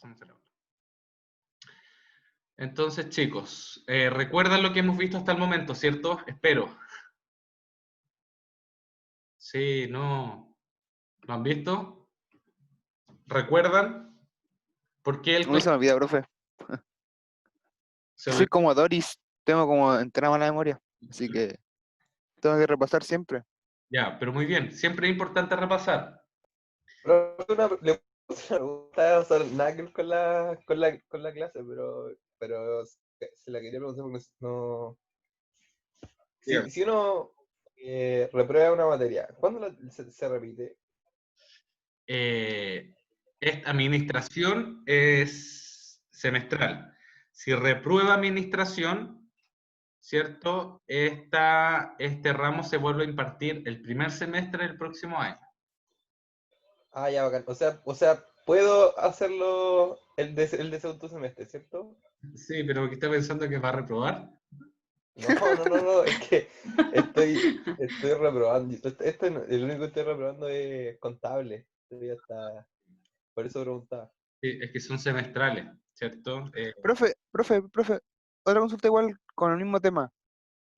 Pasamos el audio. Entonces, chicos, recuerdan lo que hemos visto hasta el momento, ¿cierto? Espero. Sí, no. ¿Lo han visto? ¿Recuerdan? ¿Por qué el A mí se me olvida, profe. se Soy olvidó? como Doris, tengo como entera mala memoria, así que tengo que repasar siempre. Ya, pero muy bien. Siempre es importante repasar. Pero le puse una pregunta, o sea, nada que ver con la clase, pero se la quería preguntar porque no. Dígame. Si uno reprueba una materia, ¿cuándo se repite? Esta administración es semestral. Si reprueba administración, ¿cierto? Este ramo se vuelve a impartir el primer semestre del próximo año. Ah, ya, bacán. O sea, puedo hacerlo el de segundo semestre, ¿cierto? Sí, pero ¿qué está pensando que va a reprobar? No, es que estoy reprobando. El único que estoy reprobando es contable. Esto ya está. Por eso preguntaba. Sí, es que son semestrales, ¿cierto? Profe, otra consulta igual con el mismo tema,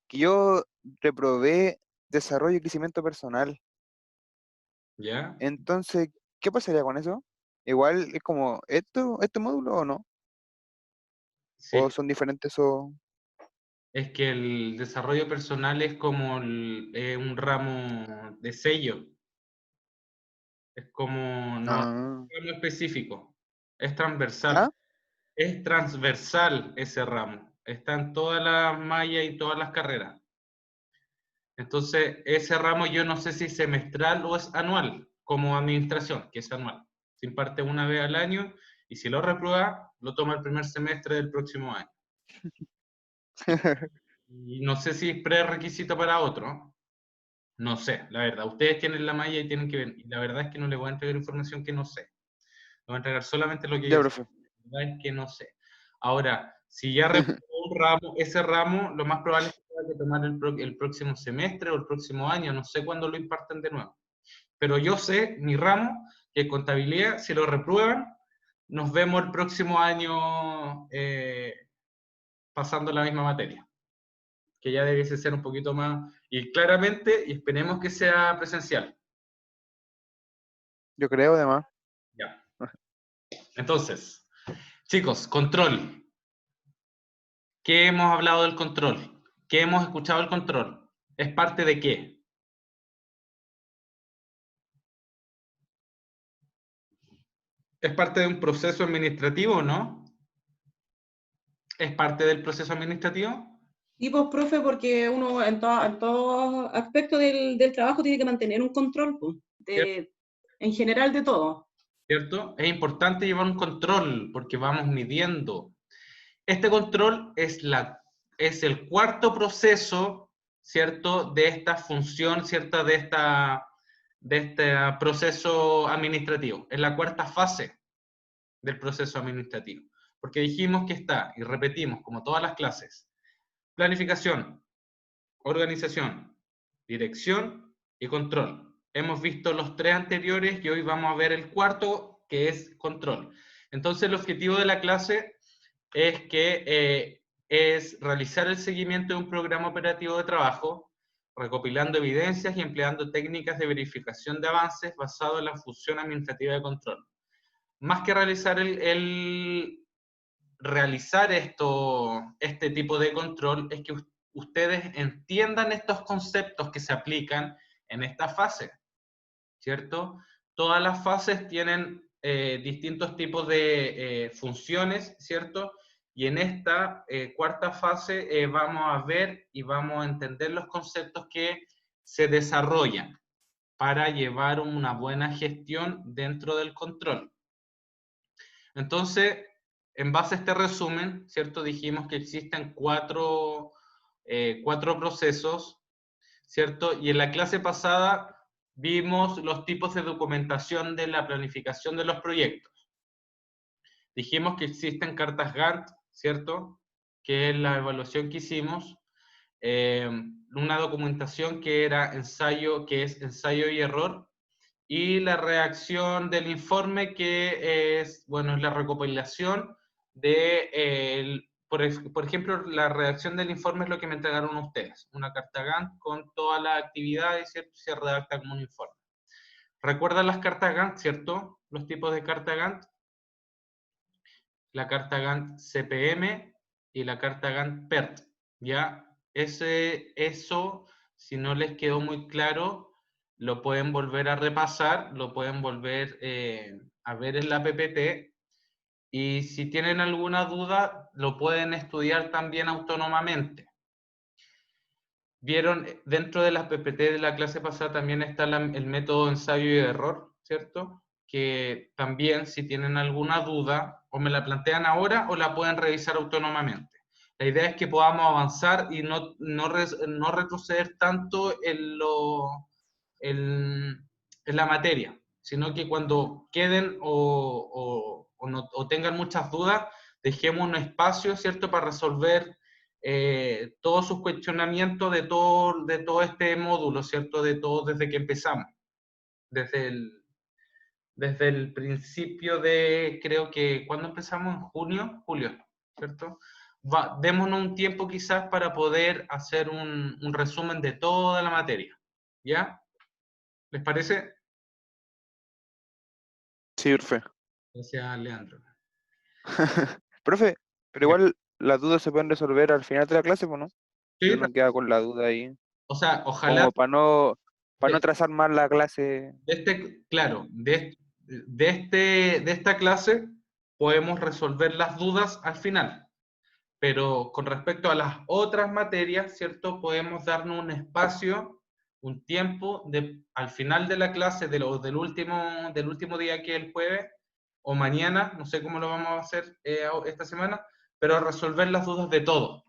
que yo reprobé desarrollo y crecimiento personal. ¿Ya? Entonces, ¿qué pasaría con eso? Igual es como este módulo o no, o Sí, son diferentes o... es que el desarrollo personal es como un ramo de sello, es como, no es Ah, un ramo específico, es transversal. ¿ah? Es transversal ese ramo, está en todas las mallas y todas las carreras. Entonces, ese ramo yo no sé si es semestral o es anual, como administración, que es anual. Se imparte una vez al año y si lo reprueba, lo toma el primer semestre del próximo año. Y no sé si es prerequisito para otro, no sé, la verdad. Ustedes tienen la malla y tienen que ver. Y la verdad es que no les voy a entregar información que no sé. Les voy a entregar solamente lo que Ya, yo sé. profe. La verdad es que no sé. Ahora, si ya reprobó un ramo, ese ramo, lo más probable es que tenga que tomar el próximo semestre o el próximo año. No sé cuándo lo imparten de nuevo. Pero yo sé, mi ramo, que contabilidad, si lo reprueban, nos vemos el próximo año pasando la misma materia, que ya debiese ser un poquito más, y claramente, y esperemos que sea presencial. Yo creo, además. Ya. Entonces, chicos, control. ¿Qué hemos hablado del control? ¿Qué hemos escuchado del control? ¿Es parte de qué? ¿Es parte de un proceso administrativo o no? ¿Es parte del proceso administrativo? Y pues, profe, porque uno en todo aspecto del trabajo tiene que mantener un control, pues, en general de todo. ¿Cierto? Es importante llevar un control porque vamos midiendo. Este control es el cuarto proceso, ¿cierto? De esta función, ¿cierto? De este proceso administrativo. Es la cuarta fase del proceso administrativo. Porque dijimos que está, y repetimos, como todas las clases, planificación, organización, dirección y control. Hemos visto los tres anteriores y hoy vamos a ver el cuarto, que es control. Entonces, el objetivo de la clase es que es realizar el seguimiento de un programa operativo de trabajo, recopilando evidencias y empleando técnicas de verificación de avances basado en la función administrativa de control. Más que realizar este tipo de control, es que ustedes entiendan estos conceptos que se aplican en esta fase, ¿cierto? Todas las fases tienen distintos tipos de funciones, ¿cierto? Y en esta cuarta fase vamos a ver y vamos a entender los conceptos que se desarrollan para llevar una buena gestión dentro del control. Entonces, en base a este resumen, ¿cierto? Dijimos que existen cuatro procesos, ¿cierto? Y en la clase pasada vimos los tipos de documentación de la planificación de los proyectos. Dijimos que existen cartas Gantt, ¿cierto? Que es la evaluación que hicimos. Una documentación que es ensayo y error, y la redacción del informe, que es, bueno, es la recopilación de, por ejemplo, la redacción del informe es lo que me entregaron ustedes, una carta Gantt con todas las actividades, ¿cierto? Se redacta como un informe. ¿Recuerdan las cartas Gantt, cierto? Los tipos de carta Gantt. La carta Gantt CPM y la carta Gantt PERT, ¿ya? Eso, si no les quedó muy claro, lo pueden volver a repasar, lo pueden volver a ver en la PPT, y si tienen alguna duda, lo pueden estudiar también autónomamente. Vieron, dentro de las PPT de la clase pasada también está el método ensayo y error, ¿cierto? Que también, si tienen alguna duda, o me la plantean ahora o la pueden revisar autónomamente. La idea es que podamos avanzar y no retroceder tanto en la materia, sino que cuando queden o tengan muchas dudas, dejemos un espacio, ¿cierto?, para resolver todos sus cuestionamientos de todo este módulo, ¿cierto? De todo desde que empezamos. Desde el principio de, creo que, ¿cuándo empezamos? ¿En junio? Julio, ¿cierto? Démonos un tiempo quizás para poder hacer un resumen de toda la materia. ¿Ya? ¿Les parece? Sí, profe. Gracias, Leandro. Profe, pero Ya. igual las dudas se pueden resolver al final de la clase, ¿no? Sí, Si uno queda con la duda ahí, o sea, ojalá como para no de, trazar más la clase. claro, de esta clase podemos resolver las dudas al final. Pero con respecto a las otras materias, ¿cierto? Podemos darnos un espacio, un tiempo, al final de la clase, del último día, que es el jueves, o mañana, no sé cómo lo vamos a hacer esta semana, pero resolver las dudas de todo.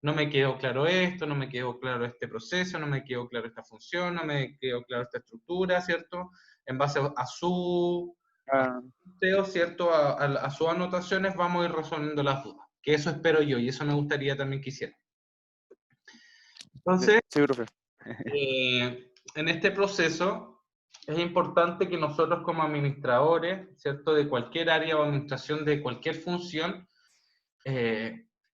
No me quedó claro esto, no me quedó claro este proceso, no me quedó claro esta función, no me quedó claro esta estructura, ¿cierto? En base a su Ah, ¿cierto? A sus anotaciones vamos a ir resolviendo las dudas. Que eso espero yo y eso me gustaría también que hicieran. Entonces, sí, profe. en este proceso es importante que nosotros como administradores, ¿cierto? De cualquier área o administración de cualquier función,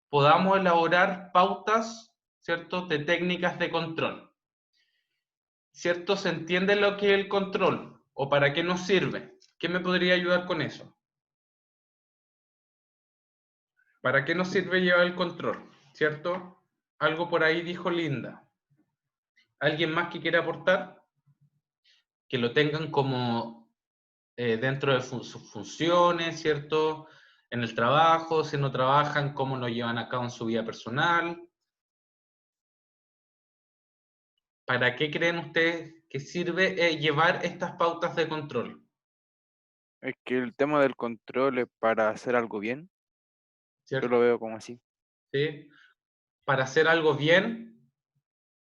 podamos elaborar pautas, ¿cierto? De técnicas de control. ¿Cierto? ¿Se entiende lo que es el control? ¿O para qué nos sirve? ¿Qué me podría ayudar con eso? ¿Para qué nos sirve llevar el control? ¿Cierto? Algo por ahí dijo Linda. ¿Alguien más que quiera aportar? Que lo tengan como dentro de sus funciones, ¿cierto? En el trabajo, si no trabajan, cómo lo llevan a cabo en su vida personal. ¿Para qué creen ustedes que sirve llevar estas pautas de control? Es que el tema del control es para hacer algo bien. Yo ¿Cierto? lo veo como así. ¿Sí? Para hacer algo bien,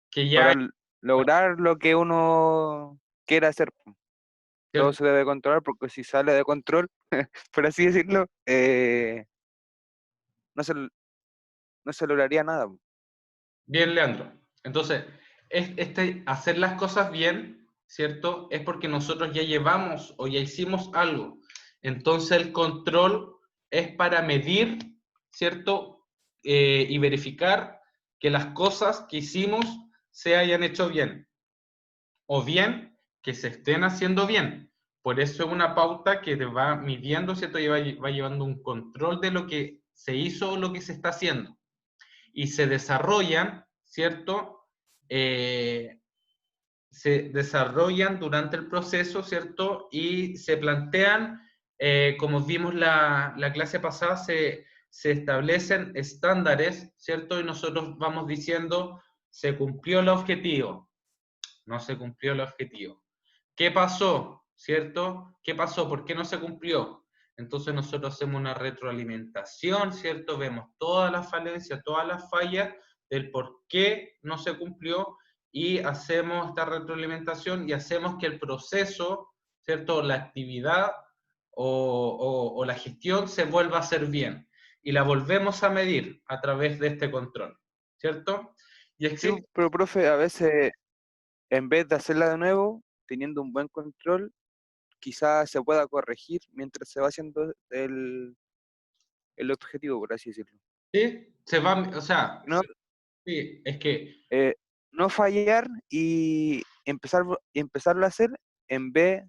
que ya, Para lograr lo que uno quiera hacer. Todo ¿cierto? se debe controlar porque si sale de control, por así decirlo, no se, no se lograría nada. Bien, Leandro. Entonces, hacer las cosas bien, ¿cierto? Es porque nosotros ya llevamos o ya hicimos algo. Entonces, el control es para medir, ¿cierto? Y verificar que las cosas que hicimos se hayan hecho bien. O bien, que se estén haciendo bien. Por eso es una pauta que te va midiendo, ¿cierto? Y va llevando un control de lo que se hizo o lo que se está haciendo. Y se desarrollan, ¿cierto? Se desarrollan durante el proceso, ¿cierto? Y se plantean, como vimos la clase pasada, se establecen estándares, ¿cierto? Y nosotros vamos diciendo, se cumplió el objetivo, no se cumplió el objetivo. ¿Qué pasó? ¿Cierto? ¿Qué pasó? ¿Por qué no se cumplió? Entonces nosotros hacemos una retroalimentación, ¿cierto? Vemos todas las falencias, todas las fallas del por qué no se cumplió y hacemos esta retroalimentación y hacemos que el proceso, ¿cierto? La actividad o la gestión se vuelva a hacer bien y la volvemos a medir a través de este control, ¿cierto? Y Sí, existe, pero profe, a veces en vez de hacerla de nuevo, teniendo un buen control, quizás se pueda corregir mientras se va haciendo el objetivo, por así decirlo. ¿Sí? Se va, o sea, No, sí, es que, eh, no fallar y empezarlo a hacer en vez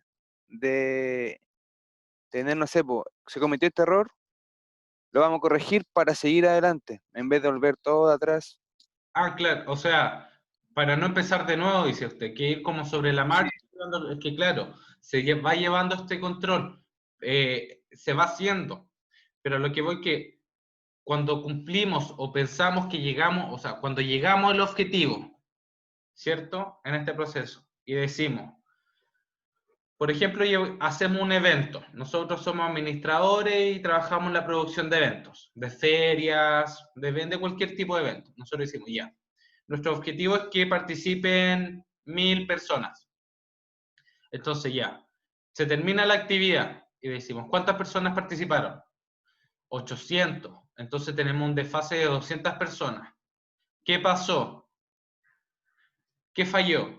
de tener, no sé, po, se cometió este error, lo vamos a corregir para seguir adelante, en vez de volver todo atrás. claro, o sea, para no empezar de nuevo, dice usted, que ir como sobre la marcha, es que claro, va llevando este control, se va haciendo, pero lo que voy que cuando cumplimos o pensamos que llegamos, o sea, cuando llegamos al objetivo, ¿cierto? En este proceso, y decimos, por ejemplo, hacemos un evento. Nosotros somos administradores y trabajamos en la producción de eventos, de ferias, de cualquier tipo de evento. Nosotros decimos, ya, nuestro objetivo es que participen 1000 personas. Entonces ya, se termina la actividad y decimos, ¿cuántas personas participaron? 800. Entonces tenemos un desfase de 200 personas. ¿Qué pasó? ¿Qué falló?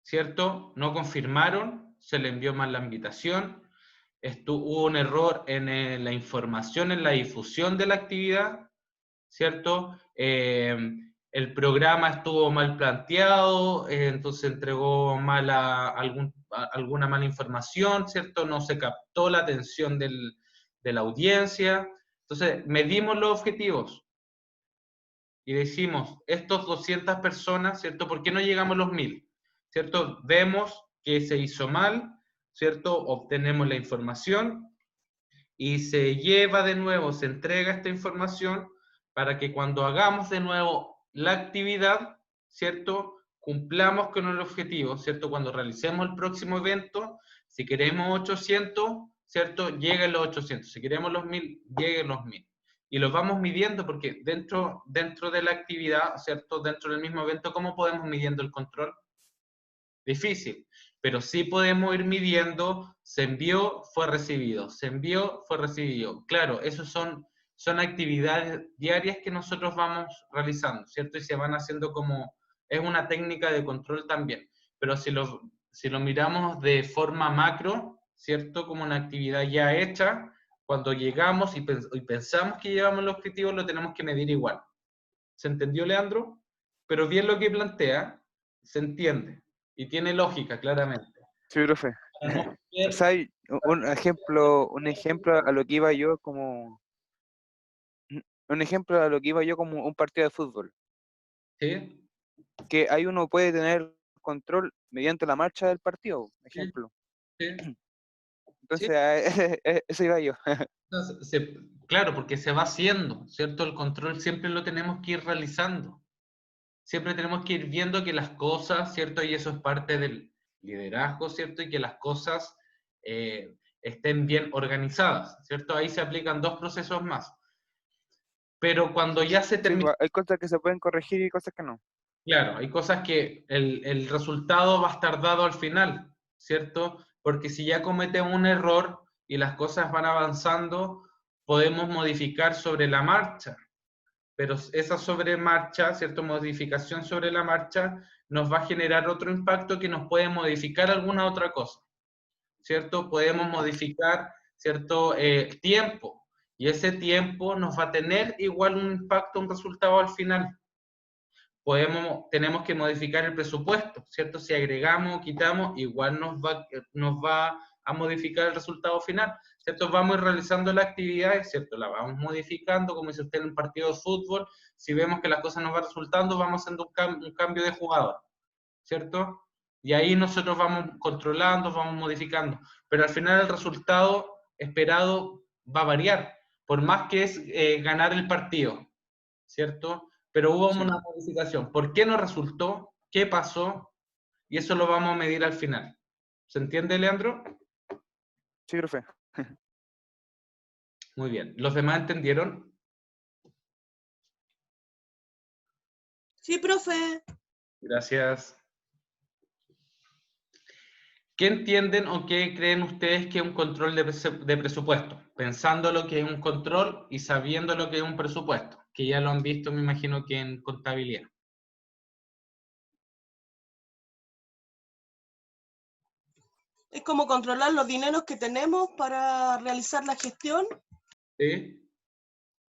¿Cierto? No confirmaron, se le envió mal la invitación, hubo un error en la información, en la difusión de la actividad, ¿cierto? El programa estuvo mal planteado, entonces entregó alguna mala información, ¿cierto? No se captó la atención de la audiencia. Entonces, medimos los objetivos y decimos, estos 200 personas, ¿cierto? ¿Por qué no llegamos a los 1000? ¿Cierto? Vemos que se hizo mal, ¿cierto? Obtenemos la información y se lleva de nuevo, se entrega esta información para que cuando hagamos de nuevo la actividad, ¿cierto? Cumplamos con el objetivo, ¿cierto? Cuando realicemos el próximo evento, si queremos 800, ¿cierto? Lleguen los 800. Si queremos los 1000, lleguen los 1000. Y los vamos midiendo porque dentro de la actividad, ¿cierto? Dentro del mismo evento, ¿cómo podemos midiendo el control? Difícil, pero sí podemos ir midiendo, se envió, fue recibido, se envió, fue recibido. Claro, esos son actividades diarias que nosotros vamos realizando, ¿cierto? Y se van haciendo como, es una técnica de control también, pero si lo miramos de forma macro, ¿cierto? Como una actividad ya hecha, cuando llegamos y pensamos que llegamos al objetivo, lo tenemos que medir igual. ¿Se entendió, Leandro? Pero bien lo que plantea, se entiende. Y tiene lógica, claramente. Sí, profe. Para no O sea, perder- un ejemplo a lo que iba yo como un ejemplo a lo que iba yo como un partido de fútbol, ¿Sí? que ahí uno puede tener control mediante la marcha del partido, Sí, ejemplo. sí, sí. Entonces, eso iba yo. Entonces, claro, porque se va haciendo, ¿cierto? El control siempre lo tenemos que ir realizando. Siempre tenemos que ir viendo que las cosas, ¿cierto? Y eso es parte del liderazgo, ¿cierto? Y que las cosas estén bien organizadas, ¿cierto? Ahí se aplican dos procesos más. Pero cuando ya se Sí, termina, hay cosas que se pueden corregir y cosas que no. claro, hay cosas que el resultado va a estar dado al final, ¿cierto? Porque si ya cometemos un error y las cosas van avanzando, podemos modificar sobre la marcha, pero esa sobre marcha, ¿cierto? Modificación sobre la marcha nos va a generar otro impacto que nos puede modificar alguna otra cosa, ¿cierto? Podemos modificar, ¿cierto? Tiempo, y ese tiempo nos va a tener igual un impacto, un resultado al final. Tenemos que modificar el presupuesto, ¿cierto? Si agregamos o quitamos, igual nos va a modificar el resultado final, ¿cierto? Vamos a ir realizando la actividad, ¿cierto? La vamos modificando, como dice usted en un partido de fútbol, si vemos que las cosas nos van resultando, vamos haciendo un cambio de jugador, ¿cierto? Y ahí nosotros vamos controlando, vamos modificando, pero al final el resultado esperado va a variar, por más que es ganar el partido, ¿cierto? Pero hubo Sí, una modificación. ¿Por qué no resultó? ¿Qué pasó? Y eso lo vamos a medir al final. ¿Se entiende, Leandro? sí, profe. Muy bien. ¿Los demás entendieron? Sí, profe. Gracias. ¿Qué entienden o qué creen ustedes que es un control de presupuesto? Pensando lo que es un control y sabiendo lo que es un presupuesto, que ya lo han visto, me imagino que en contabilidad. Es como controlar los dineros que tenemos para realizar la gestión. ¿Sí?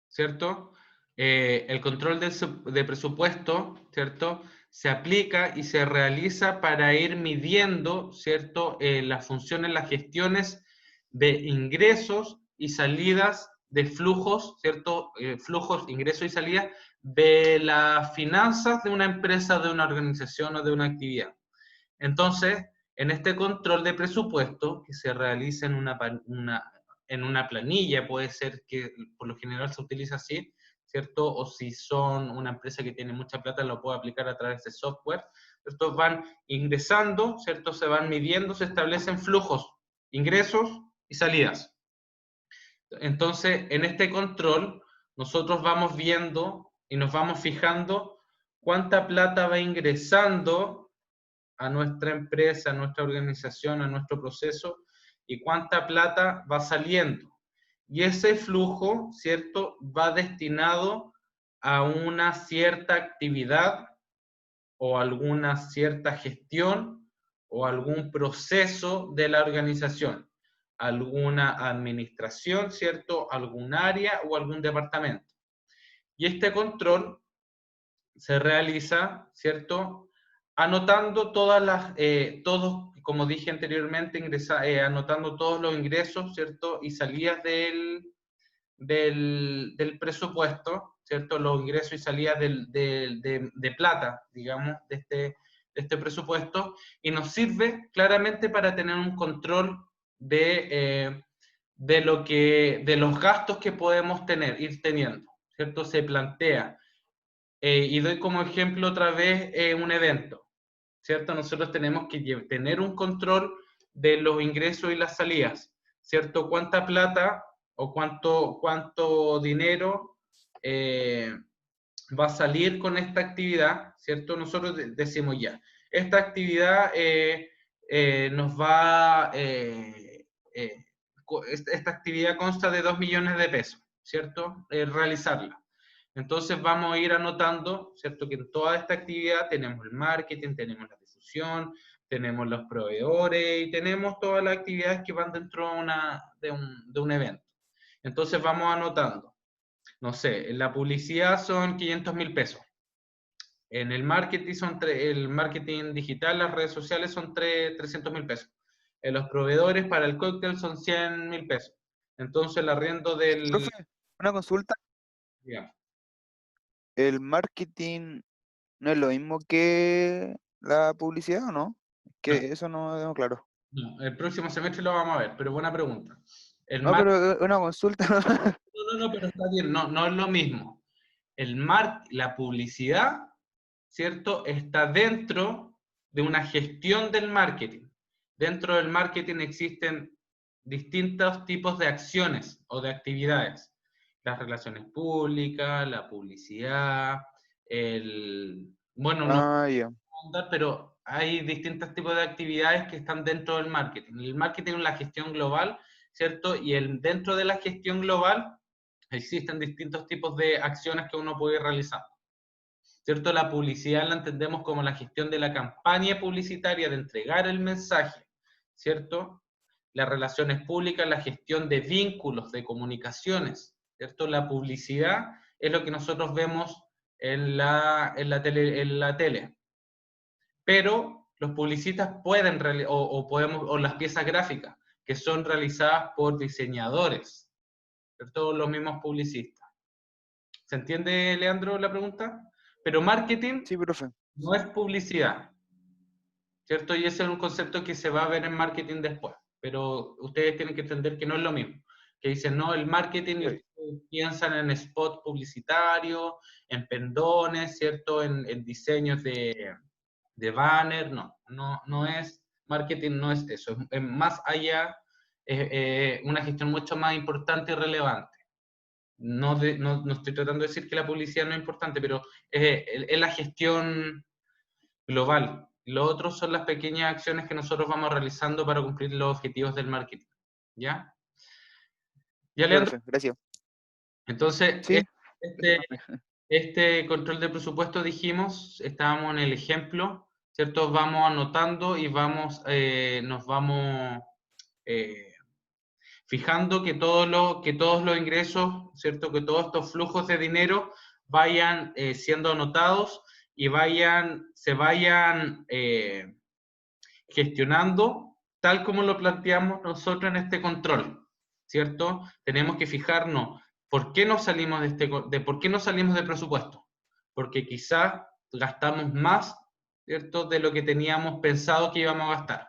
¿Cierto? El control de presupuesto, ¿cierto? Se aplica y se realiza para ir midiendo, ¿cierto? Las funciones, las gestiones de ingresos y salidas de flujos, ¿cierto? Flujos, ingresos y salidas de las finanzas de una empresa, de una organización o de una actividad. Entonces, en este control de presupuesto que se realiza en una planilla, puede ser que por lo general se utiliza así, ¿cierto? O si son una empresa que tiene mucha plata, lo puede aplicar a través de software. Estos van ingresando, ¿cierto? Se van midiendo, se establecen flujos, ingresos y salidas. Entonces, en este control, nosotros vamos viendo y nos vamos fijando cuánta plata va ingresando a nuestra empresa, a nuestra organización, a nuestro proceso, y cuánta plata va saliendo. Y ese flujo, ¿cierto?, va destinado a una cierta actividad o alguna cierta gestión o algún proceso de la organización, alguna administración, ¿cierto?, algún área o algún departamento. Y este control se realiza, ¿cierto?, anotando como dije anteriormente, anotando todos los ingresos, ¿cierto?, y salidas del presupuesto, ¿cierto?, los ingresos y salidas de plata, digamos, de este presupuesto, y nos sirve claramente para tener un control de los gastos que podemos ir teniendo, ¿cierto? Se plantea. Y doy como ejemplo otra vez un evento, ¿cierto? Nosotros tenemos que tener un control de los ingresos y las salidas, ¿cierto? ¿Cuánta plata o cuánto dinero va a salir con esta actividad, ¿cierto? Nosotros decimos ya, esta actividad nos va, esta actividad consta de 2 millones de pesos, ¿cierto? Realizarla. Entonces vamos a ir anotando, ¿cierto? Que en toda esta actividad tenemos el marketing, tenemos la difusión, tenemos los proveedores y tenemos todas las actividades que van dentro de un evento. Entonces vamos anotando. No sé, en la publicidad son 500.000 pesos. En el marketing el marketing digital, las redes sociales son 300.000 pesos. En los proveedores para el cóctel son 100.000 pesos. Entonces el arriendo Profe, una consulta. Digamos, ¿El marketing no es lo mismo que la publicidad o no? Que eso no tengo claro. no, el próximo semestre lo vamos a ver, pero buena pregunta. No, pero una consulta. No, pero está bien, no es lo mismo. La publicidad, ¿cierto?, está dentro de una gestión del marketing. Dentro del marketing existen distintos tipos de acciones o de actividades. Las relaciones públicas, la publicidad, bueno, no Ah, ya. ahondar, pero hay distintos tipos de actividades que están dentro del marketing. El marketing es la gestión global, ¿cierto? Y dentro de la gestión global existen distintos tipos de acciones que uno puede realizar, ¿cierto? La publicidad la entendemos como la gestión de la campaña publicitaria, de entregar el mensaje, ¿cierto? Las relaciones públicas, la gestión de vínculos, de comunicaciones, ¿cierto? La publicidad es lo que nosotros vemos en la tele. Pero los publicistas pueden, o las piezas gráficas, que son realizadas por diseñadores, ¿cierto? Los mismos publicistas. ¿Se entiende, Leandro, la pregunta? Pero marketing Sí, profe. no es publicidad, ¿cierto? Y ese es un concepto que se va a ver en marketing después, pero ustedes tienen que entender que no es lo mismo. Que dicen, no, el marketing, y ustedes piensan en spot publicitario, en pendones, ¿cierto? En diseños de banner, no es, marketing no es eso, es más allá, una gestión mucho más importante y relevante. No estoy tratando de decir que la publicidad no es importante, pero es la gestión global. Lo otro son las pequeñas acciones que nosotros vamos realizando para cumplir los objetivos del marketing. ¿Ya? ¿Ya, Sí, Leandro? profe, gracias. Entonces, Sí, este control de presupuesto, dijimos, estábamos en el ejemplo ¿cierto? Vamos anotando y nos vamos fijando que todos los ingresos, ¿cierto? Que todos estos flujos de dinero vayan siendo anotados y se vayan gestionando tal como lo planteamos nosotros en este control, ¿cierto? Tenemos que fijarnos por qué no salimos por qué no salimos del presupuesto. Porque quizás gastamos más, ¿cierto? De lo que teníamos pensado que íbamos a gastar,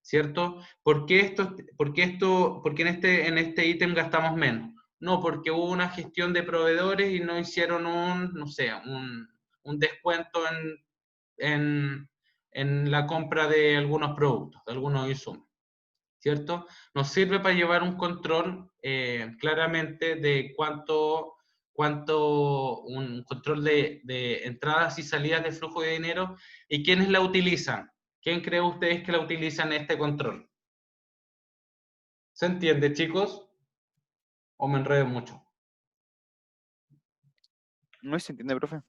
¿cierto? ¿Por qué en este ítem gastamos menos? No, porque hubo una gestión de proveedores y no hicieron no sé, un descuento en la compra de algunos productos, de algunos insumos, ¿cierto? Nos sirve para llevar un control claramente de un control de entradas y salidas de flujo de dinero y quiénes la utilizan. ¿Quién cree ustedes que la utilizan este control? ¿Se entiende, chicos? ¿O me enredo mucho? No se entiende, profe.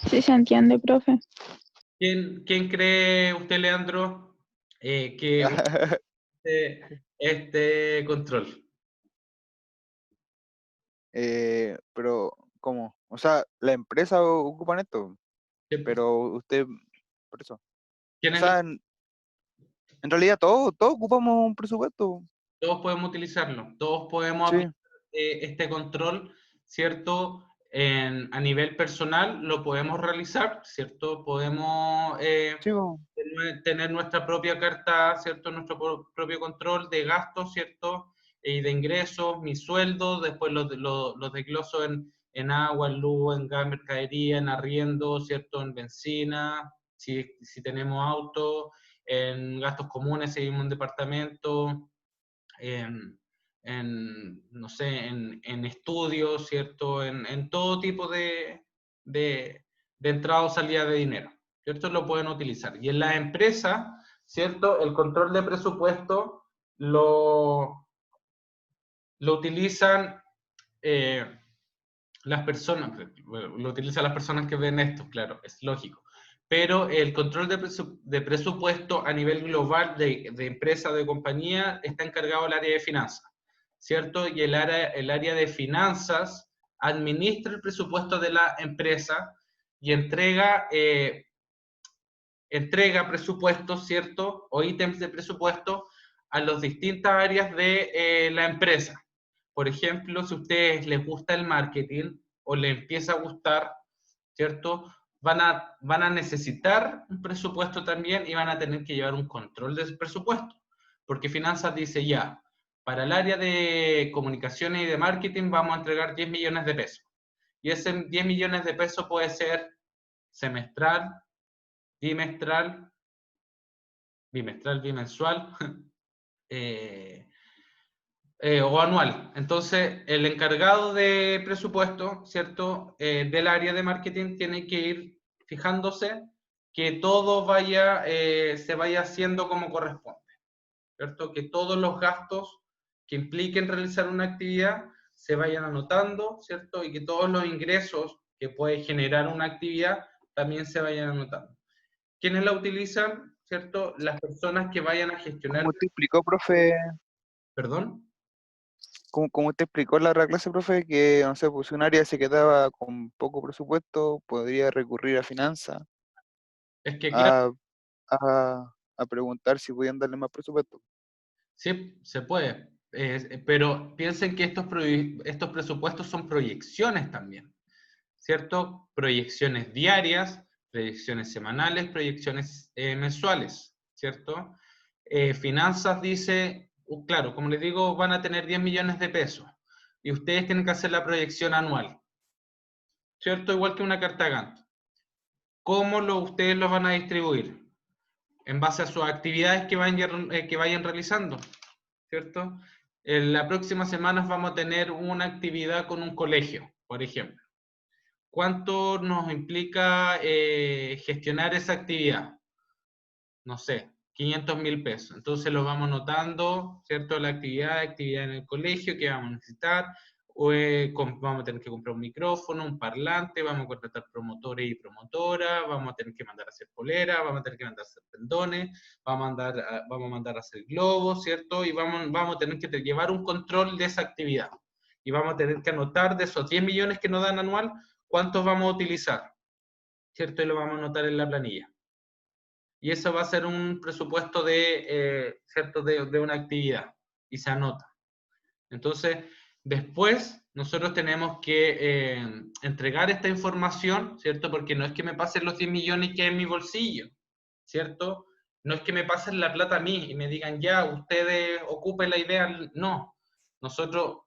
Sí se entiende, profe. ¿Quién cree usted, Leandro, que este control? Pero, ¿cómo? O sea, la empresa ocupan esto, pero usted, por eso. ¿Quién O es? sea, en realidad todos ocupamos un presupuesto. Todos podemos utilizarlo, todos podemos Sí, aplicar este control, ¿cierto? A nivel personal lo podemos realizar, ¿cierto? Podemos sí, po. tener nuestra propia carta, ¿cierto? Nuestro propio control de gastos, ¿cierto? Y de ingresos, mi sueldo, después los desgloso en agua, en luz, en gas, mercadería, en arriendo, ¿cierto? En benzina, si tenemos auto, en gastos comunes, si vivimos en un departamento, no sé, en estudios, ¿cierto? En todo tipo de entrada o salida de dinero, ¿cierto? Lo pueden utilizar. Y en las empresas, ¿cierto? El control de presupuesto lo utilizan las personas, bueno, lo utilizan las personas que ven esto, claro, es lógico. Pero el control de presupuesto a nivel global de empresa o de compañía está encargado el área de finanzas, ¿cierto? Y el área de finanzas administra el presupuesto de la empresa y entrega presupuestos, ¿cierto? O ítems de presupuesto a las distintas áreas de la empresa. Por ejemplo, si a ustedes les gusta el marketing o les empieza a gustar, ¿cierto? Van a necesitar un presupuesto también y van a tener que llevar un control de ese presupuesto. Porque finanzas dice ya, para el área de comunicaciones y de marketing vamos a entregar 10 millones de pesos. Y ese 10 millones de pesos puede ser semestral, bimestral, bimensual o anual. Entonces, el encargado de presupuesto, ¿cierto? Del área de marketing tiene que ir fijándose que todo se vaya haciendo como corresponde, ¿cierto? Que todos los gastos que impliquen realizar una actividad se vayan anotando, ¿cierto? Y que todos los ingresos que puede generar una actividad también se vayan anotando. ¿Quiénes la utilizan? ¿Cierto? Las personas que vayan a gestionar. Como usted explicó, profe, ¿Perdón? como usted explicó en la otra clase, profe, que, no sé, pues si un área se quedaba con poco presupuesto, podría recurrir a finanzas Es que, claro, a preguntar si podían darle más presupuesto. sí, se puede. Pero piensen que estos presupuestos son proyecciones también, ¿cierto? Proyecciones diarias, proyecciones semanales, proyecciones mensuales, ¿cierto? Finanzas dice, claro, como les digo, van a tener 10 millones de pesos y ustedes tienen que hacer la proyección anual, ¿cierto? Igual que una carta Gantt. ¿Cómo ustedes los van a distribuir? En base a sus actividades que vayan realizando, ¿cierto? En las próximas semanas vamos a tener una actividad con un colegio, por ejemplo. ¿Cuánto nos implica gestionar esa actividad? No sé, 500.000 pesos. Entonces lo vamos anotando, ¿cierto? La actividad en el colegio que vamos a necesitar, vamos a tener que comprar un micrófono, un parlante, vamos a contratar promotores y promotoras, vamos a tener que mandar a hacer poleras, vamos a tener que mandar a hacer pendones, vamos a mandar a hacer globos, ¿cierto? Y vamos a tener que llevar un control de esa actividad. Y vamos a tener que anotar de esos 10 millones que nos dan anual, cuántos vamos a utilizar, ¿cierto? Y lo vamos a anotar en la planilla. Y eso va a ser un presupuesto ¿cierto? de una actividad, y se anota. Entonces, después nosotros tenemos que entregar esta información, ¿cierto? Porque no es que me pasen los 10 millones que hay en mi bolsillo, ¿cierto? No es que me pasen la plata a mí y me digan, ya, ustedes ocupen la idea. No. Nosotros,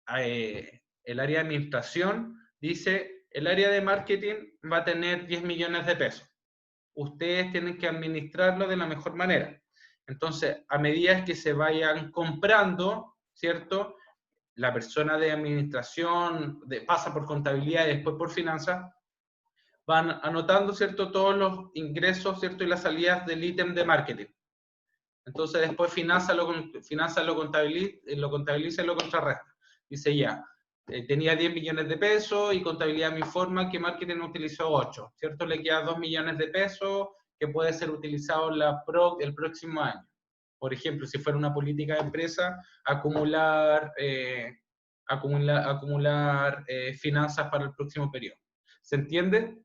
el área de administración dice, el área de marketing va a tener 10 millones de pesos. Ustedes tienen que administrarlo de la mejor manera. Entonces, a medida que se vayan comprando, ¿cierto? La persona de administración pasa por contabilidad y después por finanzas, van anotando, ¿cierto? Todos los ingresos, ¿cierto? Y las salidas del ítem de marketing. Entonces, después finanzas lo contabiliza y lo contrarresta. Dice ya, tenía 10 millones de pesos y contabilidad me informa que marketing utilizó 8, ¿cierto? Le queda 2 millones de pesos que puede ser utilizado el próximo año. Por ejemplo, si fuera una política de empresa, acumular finanzas para el próximo periodo. ¿Se entiende,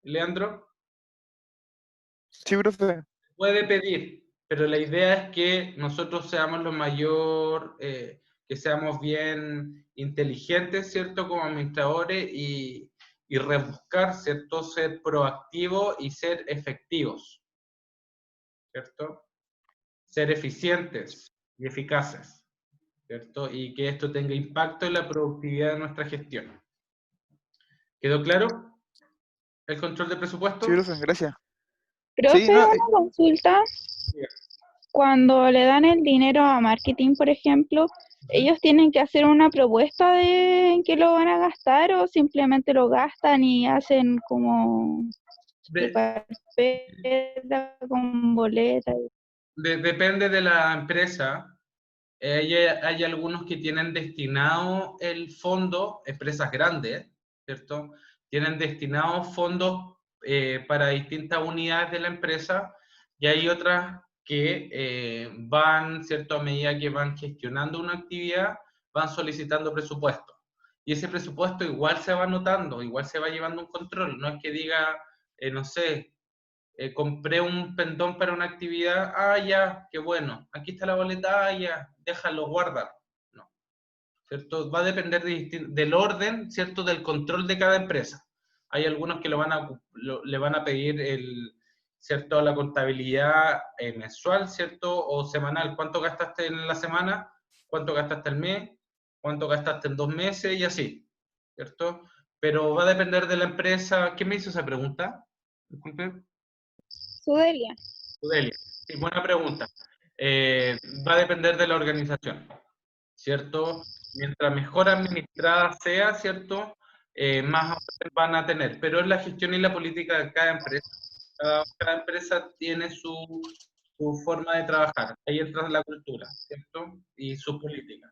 Leandro? Sí, profe. Puede pedir, pero la idea es que nosotros seamos que seamos bien inteligentes, ¿cierto? Como administradores y rebuscar, ¿cierto? Ser proactivos y ser efectivos, ¿cierto? Ser eficientes y eficaces, ¿cierto? Y que esto tenga impacto en la productividad de nuestra gestión. ¿Quedó claro el control de presupuesto? Sí, profe, gracias. Profe, Sí, no, una consulta. Cuando le dan el dinero a marketing, por ejemplo, ¿ellos tienen que hacer una propuesta de en qué lo van a gastar o simplemente lo gastan y hacen como su De- carpeta con boleta? Depende de la empresa. Hay algunos que tienen destinado el fondo, empresas grandes, ¿cierto? Tienen destinados fondos para distintas unidades de la empresa, y hay otras que van, ¿cierto? A medida que van gestionando una actividad, van solicitando presupuesto. Y ese presupuesto igual se va anotando, igual se va llevando un control. No es que diga, no sé, compré un pendón para una actividad, ya, qué bueno, aquí está la boleta, ya, déjalo, guárdalo. No, ¿cierto? Va a depender del orden, ¿cierto? Del control de cada empresa. Hay algunos que le van a pedir ¿cierto? La contabilidad mensual, ¿cierto? O semanal. ¿Cuánto gastaste en la semana? ¿Cuánto gastaste al mes? ¿Cuánto gastaste en 2 meses? Y así, ¿cierto? Pero va a depender de la empresa. ¿Quién me hizo esa pregunta? Disculpe. Sudelia. Delia, sí, buena pregunta. Va a depender de la organización, ¿cierto? Mientras mejor administrada sea, ¿cierto? Más aportes van a tener. Pero es la gestión y la política de cada empresa. Cada empresa tiene su forma de trabajar. Ahí entra la cultura, ¿cierto? Y su política.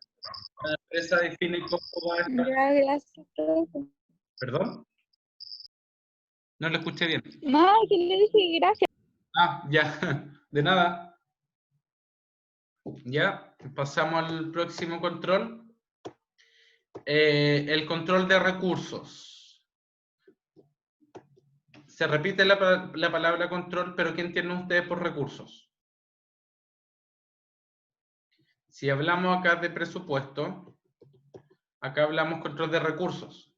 Cada empresa define cómo va a estar. Ya, gracias, profe. ¿Perdón? No lo escuché bien. No, que le dije gracias. Ya. De nada. Ya, pasamos al próximo control. El control de recursos. Se repite la palabra control, pero ¿qué entienden ustedes por recursos? Si hablamos acá de presupuesto, acá hablamos control de recursos.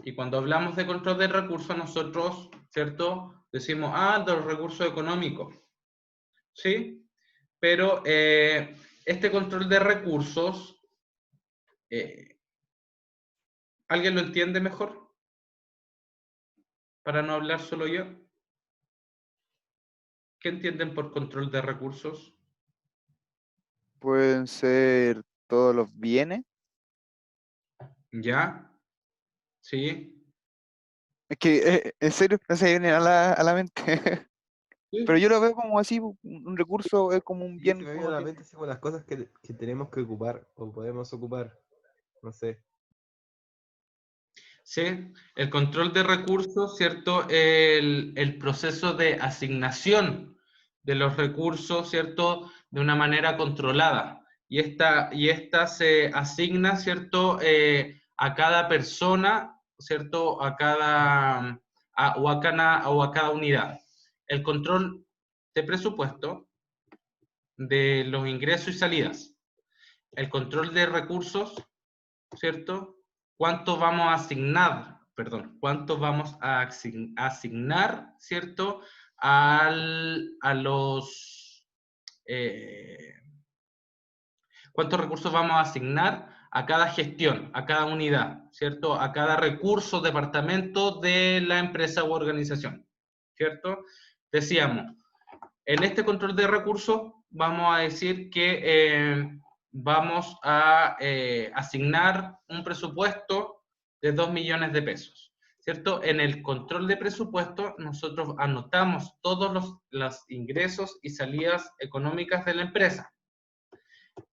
Y cuando hablamos de control de recursos, nosotros, ¿cierto? Decimos, de los recursos económicos. ¿Sí? Pero este control de recursos, ¿alguien lo entiende mejor? Para no hablar solo yo. ¿Qué entienden por control de recursos? pueden ser todos los bienes. ¿Ya? ¿Sí? Es que, en serio, no se viene a la mente. Pero yo lo veo como así, un recurso es como un Sí, bien. se me viene Como a la que- mente así como las cosas que tenemos que ocupar o podemos ocupar. No sé. Sí, el control de recursos, ¿cierto? El proceso de asignación de los recursos, ¿cierto? De una manera controlada. Y esta se asigna, ¿cierto? A cada persona, ¿cierto? O a cada unidad. El control de presupuesto, de los ingresos y salidas. El control de recursos, ¿cierto? ¿Cuánto vamos a asignar? Perdón, ¿cuánto vamos a asignar, ¿cierto? A los... ¿cuántos recursos vamos a asignar a cada gestión, a cada unidad, ¿cierto? A cada recurso, departamento de la empresa u organización, ¿cierto? Decíamos, en este control de recursos vamos a decir que vamos a asignar un presupuesto de 2 millones de pesos, ¿cierto? En el control de presupuesto nosotros anotamos todos los ingresos y salidas económicas de la empresa.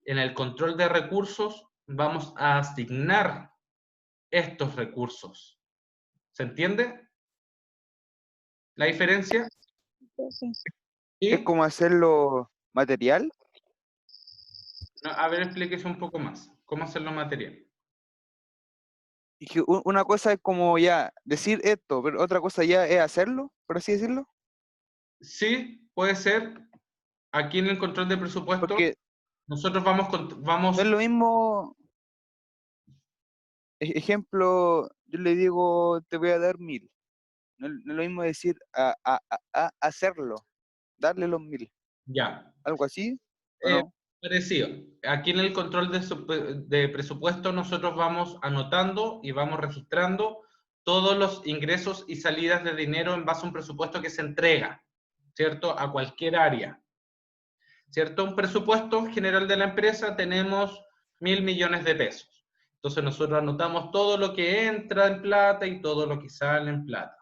En el control de recursos vamos a asignar estos recursos. ¿Se entiende la diferencia? Sí. ¿Sí? Es como hacerlo material. No, a ver, explíquese un poco más. ¿Cómo hacerlo material? Y que una cosa es como ya decir esto, pero otra cosa ya es hacerlo, por así decirlo. Sí, puede ser. Aquí en el control de presupuesto, Porque nosotros vamos, no es lo mismo, ejemplo, yo le digo, te voy a dar 1000. No es lo mismo decir hacerlo, darle los 1000. ya, ¿Algo así o eh, no? parecido. Aquí en el control de presupuesto nosotros vamos anotando y vamos registrando todos los ingresos y salidas de dinero en base a un presupuesto que se entrega, ¿cierto? A cualquier área, ¿cierto? Un presupuesto general de la empresa tenemos 1.000 millones de pesos. Entonces nosotros anotamos todo lo que entra en plata y todo lo que sale en plata,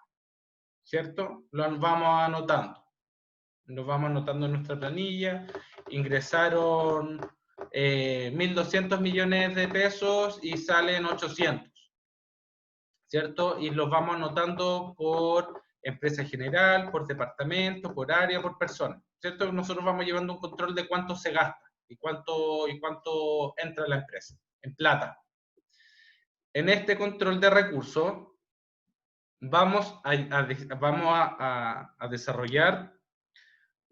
¿cierto? Lo vamos anotando. Nos vamos anotando en nuestra planilla. Ingresaron 1.200 millones de pesos y salen 800, ¿cierto? Y los vamos anotando por empresa general, por departamento, por área, por persona, ¿cierto? Nosotros vamos llevando un control de cuánto se gasta y cuánto entra a la empresa, en plata. En este control de recursos vamos a desarrollar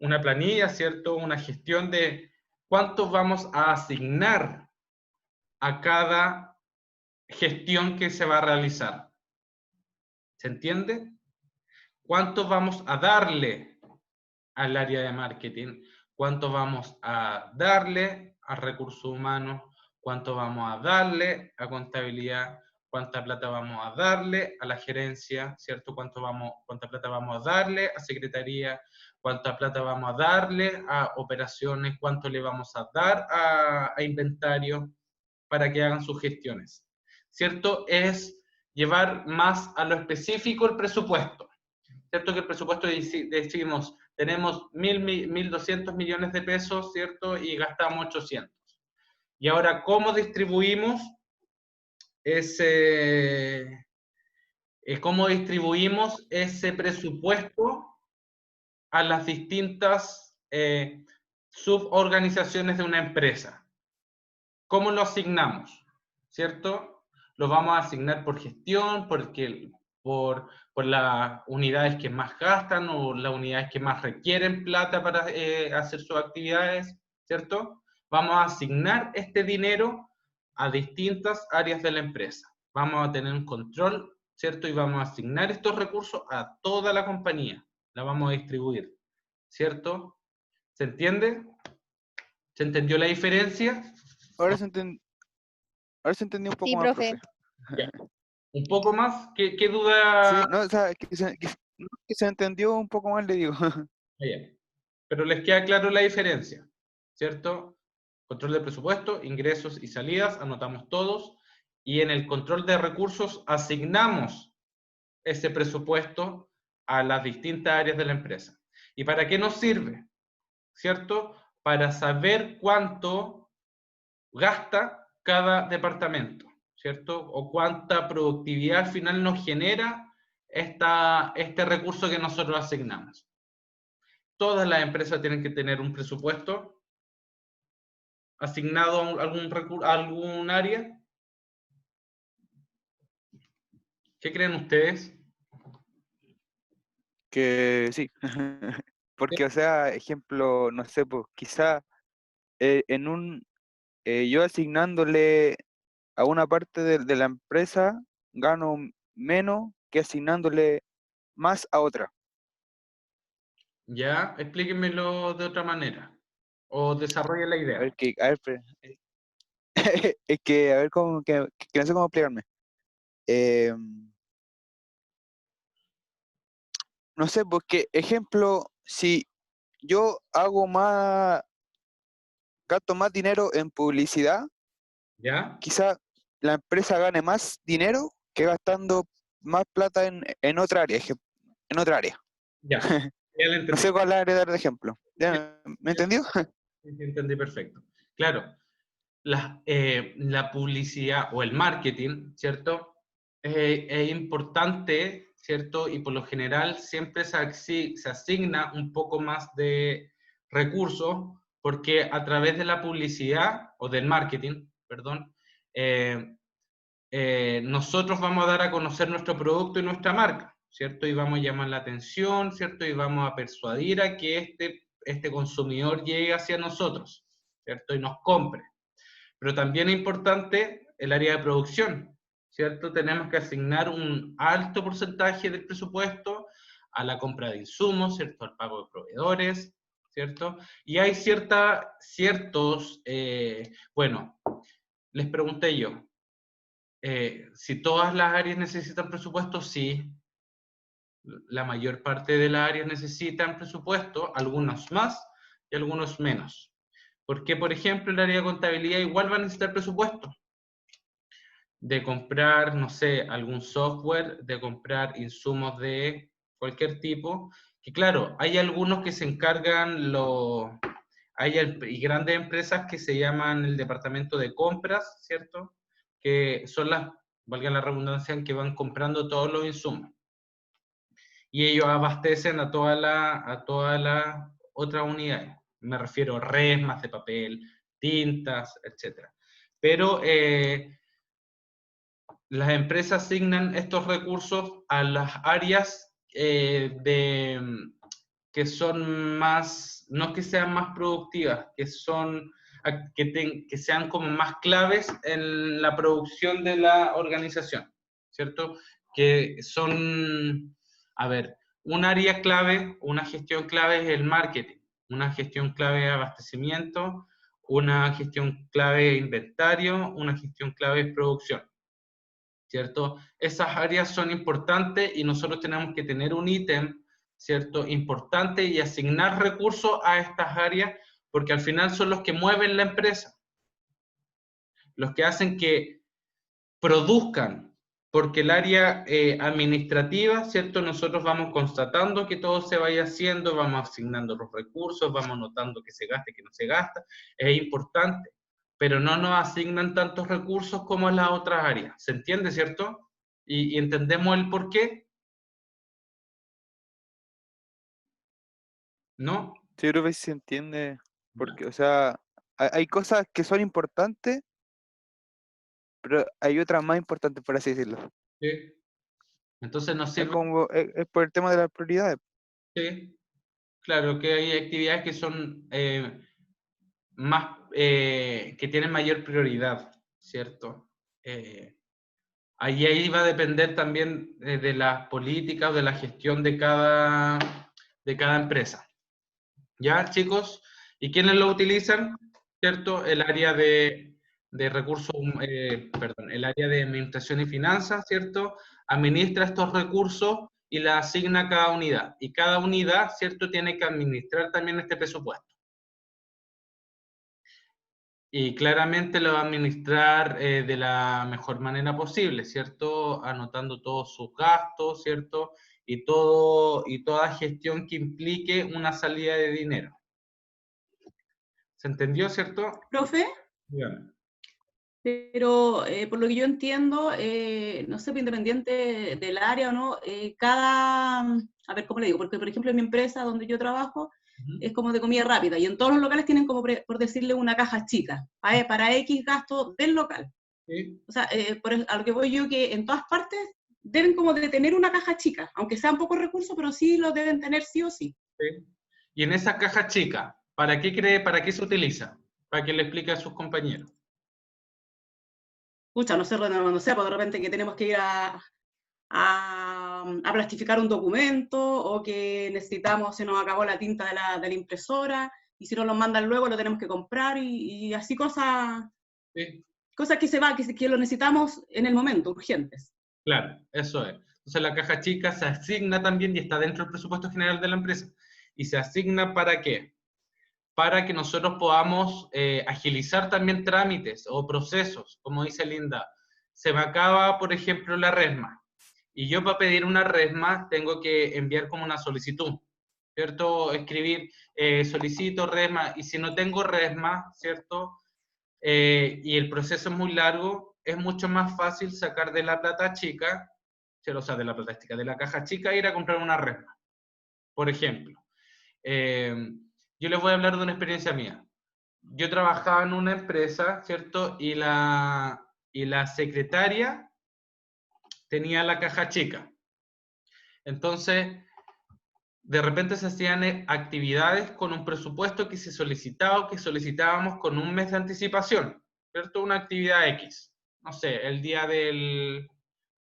una planilla, ¿cierto? Una gestión de cuánto vamos a asignar a cada gestión que se va a realizar. ¿Se entiende? ¿Cuánto vamos a darle al área de marketing? ¿Cuánto vamos a darle a recursos humanos? ¿Cuánto vamos a darle a contabilidad? ¿Cuánta plata vamos a darle a la gerencia? ¿Cierto? ¿Cuánta plata vamos a darle a secretaría? ¿Cuánta plata vamos a darle a operaciones? ¿Cuánto le vamos a dar a inventario para que hagan sus gestiones? ¿Cierto? Es llevar más a lo específico el presupuesto. ¿Cierto? Que el presupuesto decimos, tenemos 1.200 millones de pesos, ¿cierto? Y gastamos 800. Y ahora, ¿cómo distribuimos ese presupuesto a las distintas suborganizaciones de una empresa? ¿Cómo lo asignamos? ¿Cierto? Lo vamos a asignar por gestión, por las unidades que más gastan o las unidades que más requieren plata para hacer sus actividades, ¿cierto? Vamos a asignar este dinero a distintas áreas de la empresa. Vamos a tener un control, ¿cierto? Y vamos a asignar estos recursos a toda la compañía. La vamos a distribuir, ¿cierto? ¿Se entiende? ¿Se entendió la diferencia? Ahora se entendió un poco Sí, más, profe. profe. ¿Un poco más? ¿Qué Sí, duda? no, o sea, que se entendió un poco más, le digo. Bien. Pero les queda claro la diferencia, ¿cierto? Control de presupuesto, ingresos y salidas, anotamos todos, y en el control de recursos asignamos ese presupuesto a las distintas áreas de la empresa. ¿Y para qué nos sirve? ¿Cierto? Para saber cuánto gasta cada departamento, ¿cierto? O cuánta productividad al final nos genera este recurso que nosotros asignamos. Todas las empresas tienen que tener un presupuesto asignado a algún área. ¿Qué creen ustedes? Que sí. Porque, o sea, ejemplo, no sé, pues quizá yo asignándole a una parte de la empresa gano menos que asignándole más a otra. Ya, explíquenmelo de otra manera. O desarrollen la A ver, idea. es que, a ver, que no sé cómo explicarme. Eh, no sé, porque, ejemplo, si yo gasto más dinero en publicidad, ¿Ya? quizá la empresa gane más dinero que gastando más plata en otra área, en otra área. Ya. Ya lo No entendí. sé cuál área dar de ejemplo. ¿Me entendió? Sí, sí, entendí perfecto. Claro, la publicidad o el marketing, ¿cierto? Es importante, ¿cierto? Y por lo general siempre se asigna un poco más de recursos porque a través de la publicidad o del marketing, perdón, eh, nosotros vamos a dar a conocer nuestro producto y nuestra marca, ¿cierto? Y vamos a llamar la atención, ¿cierto? Y vamos a persuadir a que este consumidor llegue hacia nosotros, ¿cierto? Y nos compre. Pero también es importante el área de producción, ¿cierto? Tenemos que asignar un alto porcentaje del presupuesto a la compra de insumos, ¿cierto? Al pago de proveedores, ¿cierto? Y hay bueno, les pregunté yo, si todas las áreas necesitan presupuesto, sí. La mayor parte de las áreas necesitan presupuesto, algunos más y algunos menos. Porque, por ejemplo, el área de contabilidad igual va a necesitar presupuesto. De comprar, no sé, algún software, de comprar insumos de cualquier tipo. Que claro, hay algunos que se encargan, hay grandes empresas que se llaman el departamento de compras, ¿cierto? Que son valga la redundancia, que van comprando todos los insumos. Y ellos abastecen a todas las otras unidades. Me refiero a resmas de papel, tintas, etc. Pero las empresas asignan estos recursos a las áreas que son más, no que sean más productivas, que sean como más claves en la producción de la organización, ¿cierto? Que son, a ver, un área clave, una gestión clave es el marketing, una gestión clave es abastecimiento, una gestión clave es inventario, una gestión clave es producción, ¿cierto? Esas áreas son importantes y nosotros tenemos que tener un ítem, ¿cierto? Importante y asignar recursos a estas áreas porque al final son los que mueven la empresa, los que hacen que produzcan, porque el área administrativa, ¿cierto? Nosotros vamos constatando que todo se vaya haciendo, vamos asignando los recursos, vamos notando que se gasta y que no se gasta, es importante, pero no nos asignan tantos recursos como en las otras áreas. ¿Se entiende, cierto? Y entendemos el por qué, ¿no? Sí, creo que sí se entiende. Porque, o sea, hay cosas que son importantes, pero hay otras más importantes, por así decirlo. Sí. Entonces nos Es sirve, como, es por el tema de las prioridades. sí, claro, que hay actividades que son que tienen mayor prioridad, ¿cierto? Ahí va a depender también de las políticas o de la gestión de cada empresa. ¿Ya, chicos? ¿Y quiénes lo utilizan? ¿Cierto? El área de recursos, perdón, el área de administración y finanzas, ¿cierto? Administra estos recursos y la asigna a cada unidad. Y cada unidad, ¿cierto? Tiene que administrar también este presupuesto. Y claramente lo va a administrar de la mejor manera posible, ¿cierto? Anotando todos sus gastos, ¿cierto? Y toda gestión que implique una salida de dinero. ¿Se entendió, cierto? Profe, Dígame. Pero por lo que yo entiendo, no sé, independiente del área o no, a ver, ¿cómo le digo? Porque, por ejemplo, en mi empresa donde yo trabajo, es como de comida rápida, y en todos los locales tienen como, por decirle, una caja chica, para X gasto del local. ¿Sí? O sea, a lo que voy yo, que en todas partes deben como de tener una caja chica, aunque sean pocos recursos, pero sí lo deben tener sí o sí. ¿Sí? Y en esa caja chica, para qué se utiliza? Para que le explique a sus compañeros. Pucha, no sé, no sé, pues de repente que tenemos que ir a plastificar un documento, o que necesitamos, se nos acabó la tinta de la impresora, y si no nos mandan luego lo tenemos que comprar, y así cosas ¿Sí? que lo necesitamos en el momento, urgentes. Claro, eso es. Entonces la caja chica se asigna también y está dentro del presupuesto general de la empresa. ¿Y se asigna para qué? Para que nosotros podamos agilizar también trámites o procesos, como dice Linda. Se me acaba, por ejemplo, la resma. Y yo para pedir una resma tengo que enviar como una solicitud, ¿cierto? Escribir, solicito resma, y si no tengo resma, ¿cierto? Y el proceso es muy largo, es mucho más fácil sacar de la plata chica, o sea, de la plata chica, de la caja chica, e ir a comprar una resma, por ejemplo. Yo les voy a hablar de una experiencia mía. Yo trabajaba en una empresa, ¿cierto? Y la secretaria tenía la caja chica. Entonces, de repente se hacían actividades con un presupuesto que se solicitaba o que solicitábamos con un mes de anticipación, ¿cierto? Una actividad X. No sé, el día de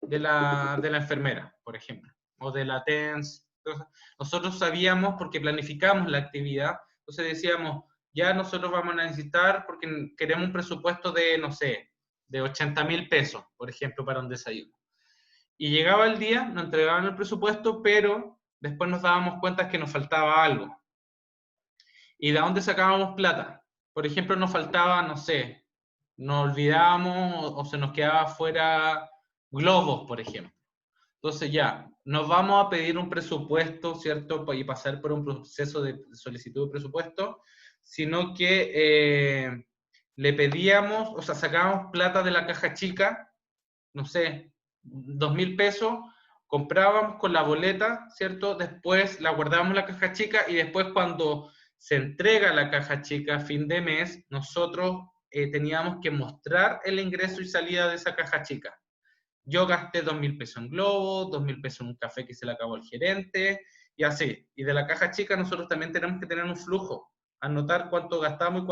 la enfermera, por ejemplo, o de la TENS. Entonces, nosotros sabíamos, porque planificamos la actividad, entonces decíamos, ya nosotros vamos a necesitar, porque queremos un presupuesto de, no sé, de 80.000 pesos, por ejemplo, para un desayuno. Y llegaba el día, nos entregaban el presupuesto, pero después nos dábamos cuenta que nos faltaba algo. ¿Y de dónde sacábamos plata? Por ejemplo, nos faltaba, no sé, nos olvidábamos o se nos quedaba fuera globos, por ejemplo. Entonces ya, nos vamos a pedir un presupuesto, ¿cierto? Y pasar por un proceso de solicitud de presupuesto, sino que le pedíamos, o sea, sacábamos plata de la caja chica, no sé, 2.000 pesos, comprábamos con la boleta, ¿cierto? Después la guardábamos en la caja chica, y después cuando se entrega la caja chica a fin de mes, nosotros teníamos que mostrar el ingreso y salida de esa caja chica. Yo gasté 2.000 pesos en globos, 2.000 pesos en un café que se le acabó al gerente, y así. Y de la caja chica nosotros también tenemos que tener un flujo, anotar cuánto gastamos y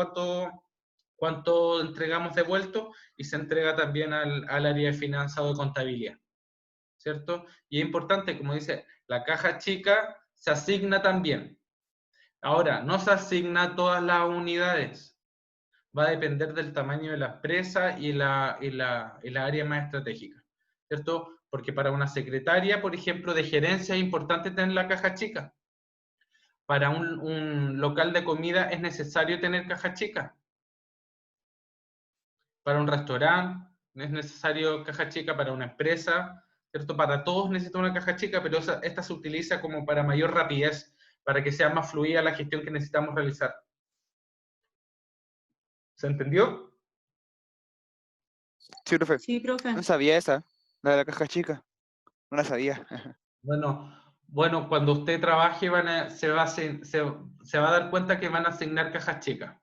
cuánto entregamos devuelto, y se entrega también al área de finanzas o de contabilidad, ¿cierto? Y es importante, como dice, la caja chica se asigna también. Ahora, no se asigna a todas las unidades, va a depender del tamaño de la empresa y la área más estratégica, ¿cierto? Porque para una secretaria, por ejemplo, de gerencia es importante tener la caja chica. Para un local de comida es necesario tener caja chica. Para un restaurante es necesario caja chica, para una empresa, ¿cierto? Para todos necesita una caja chica, pero esta se utiliza como para mayor rapidez, para que sea más fluida la gestión que necesitamos realizar. ¿Se entendió? Sí, profe. Sí, profe. No sabía esa, la de la caja chica. No la sabía. Bueno, cuando usted trabaje se va a dar cuenta que van a asignar cajas chicas.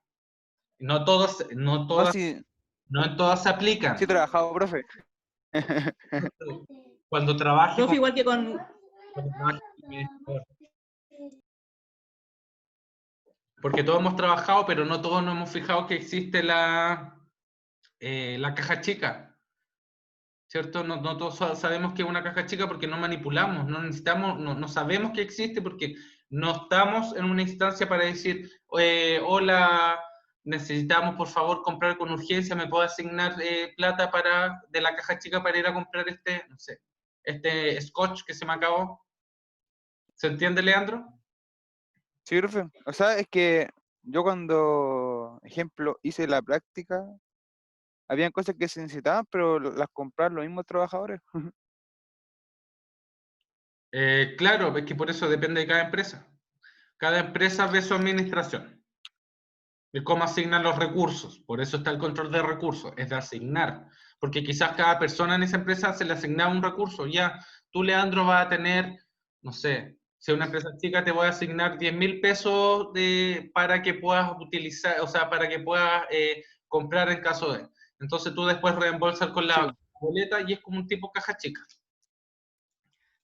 No todas, no No, todas, sí, no en todas se aplican. sí he trabajado, profe. Cuando trabaje Profe, igual que con... porque todos hemos trabajado, pero no todos nos hemos fijado que existe la caja chica, ¿cierto? No todos sabemos que es una caja chica porque no manipulamos, no necesitamos, no sabemos que existe porque no estamos en una instancia para decir, hola, necesitamos por favor comprar con urgencia, ¿me puedo asignar plata de la caja chica para ir a comprar no sé, este scotch que se me acabó? ¿Se entiende, Leandro? Sí, profe. O sea, es que yo cuando, ejemplo, hice la práctica, habían cosas que se necesitaban, pero las compraron los mismos trabajadores. Claro, es que por eso depende de cada empresa. Cada empresa ve su administración. de cómo asignan los recursos. Por eso está el control de recursos, es de asignar. Porque quizás cada persona en esa empresa se le asignaba un recurso. Ya, tú, Leandro, vas a tener, no sé, si es una empresa chica, te voy a asignar 10.000 pesos para que puedas utilizar, o sea, para que puedas comprar en caso de. Entonces tú después reembolsas con la boleta y es como un tipo caja chica.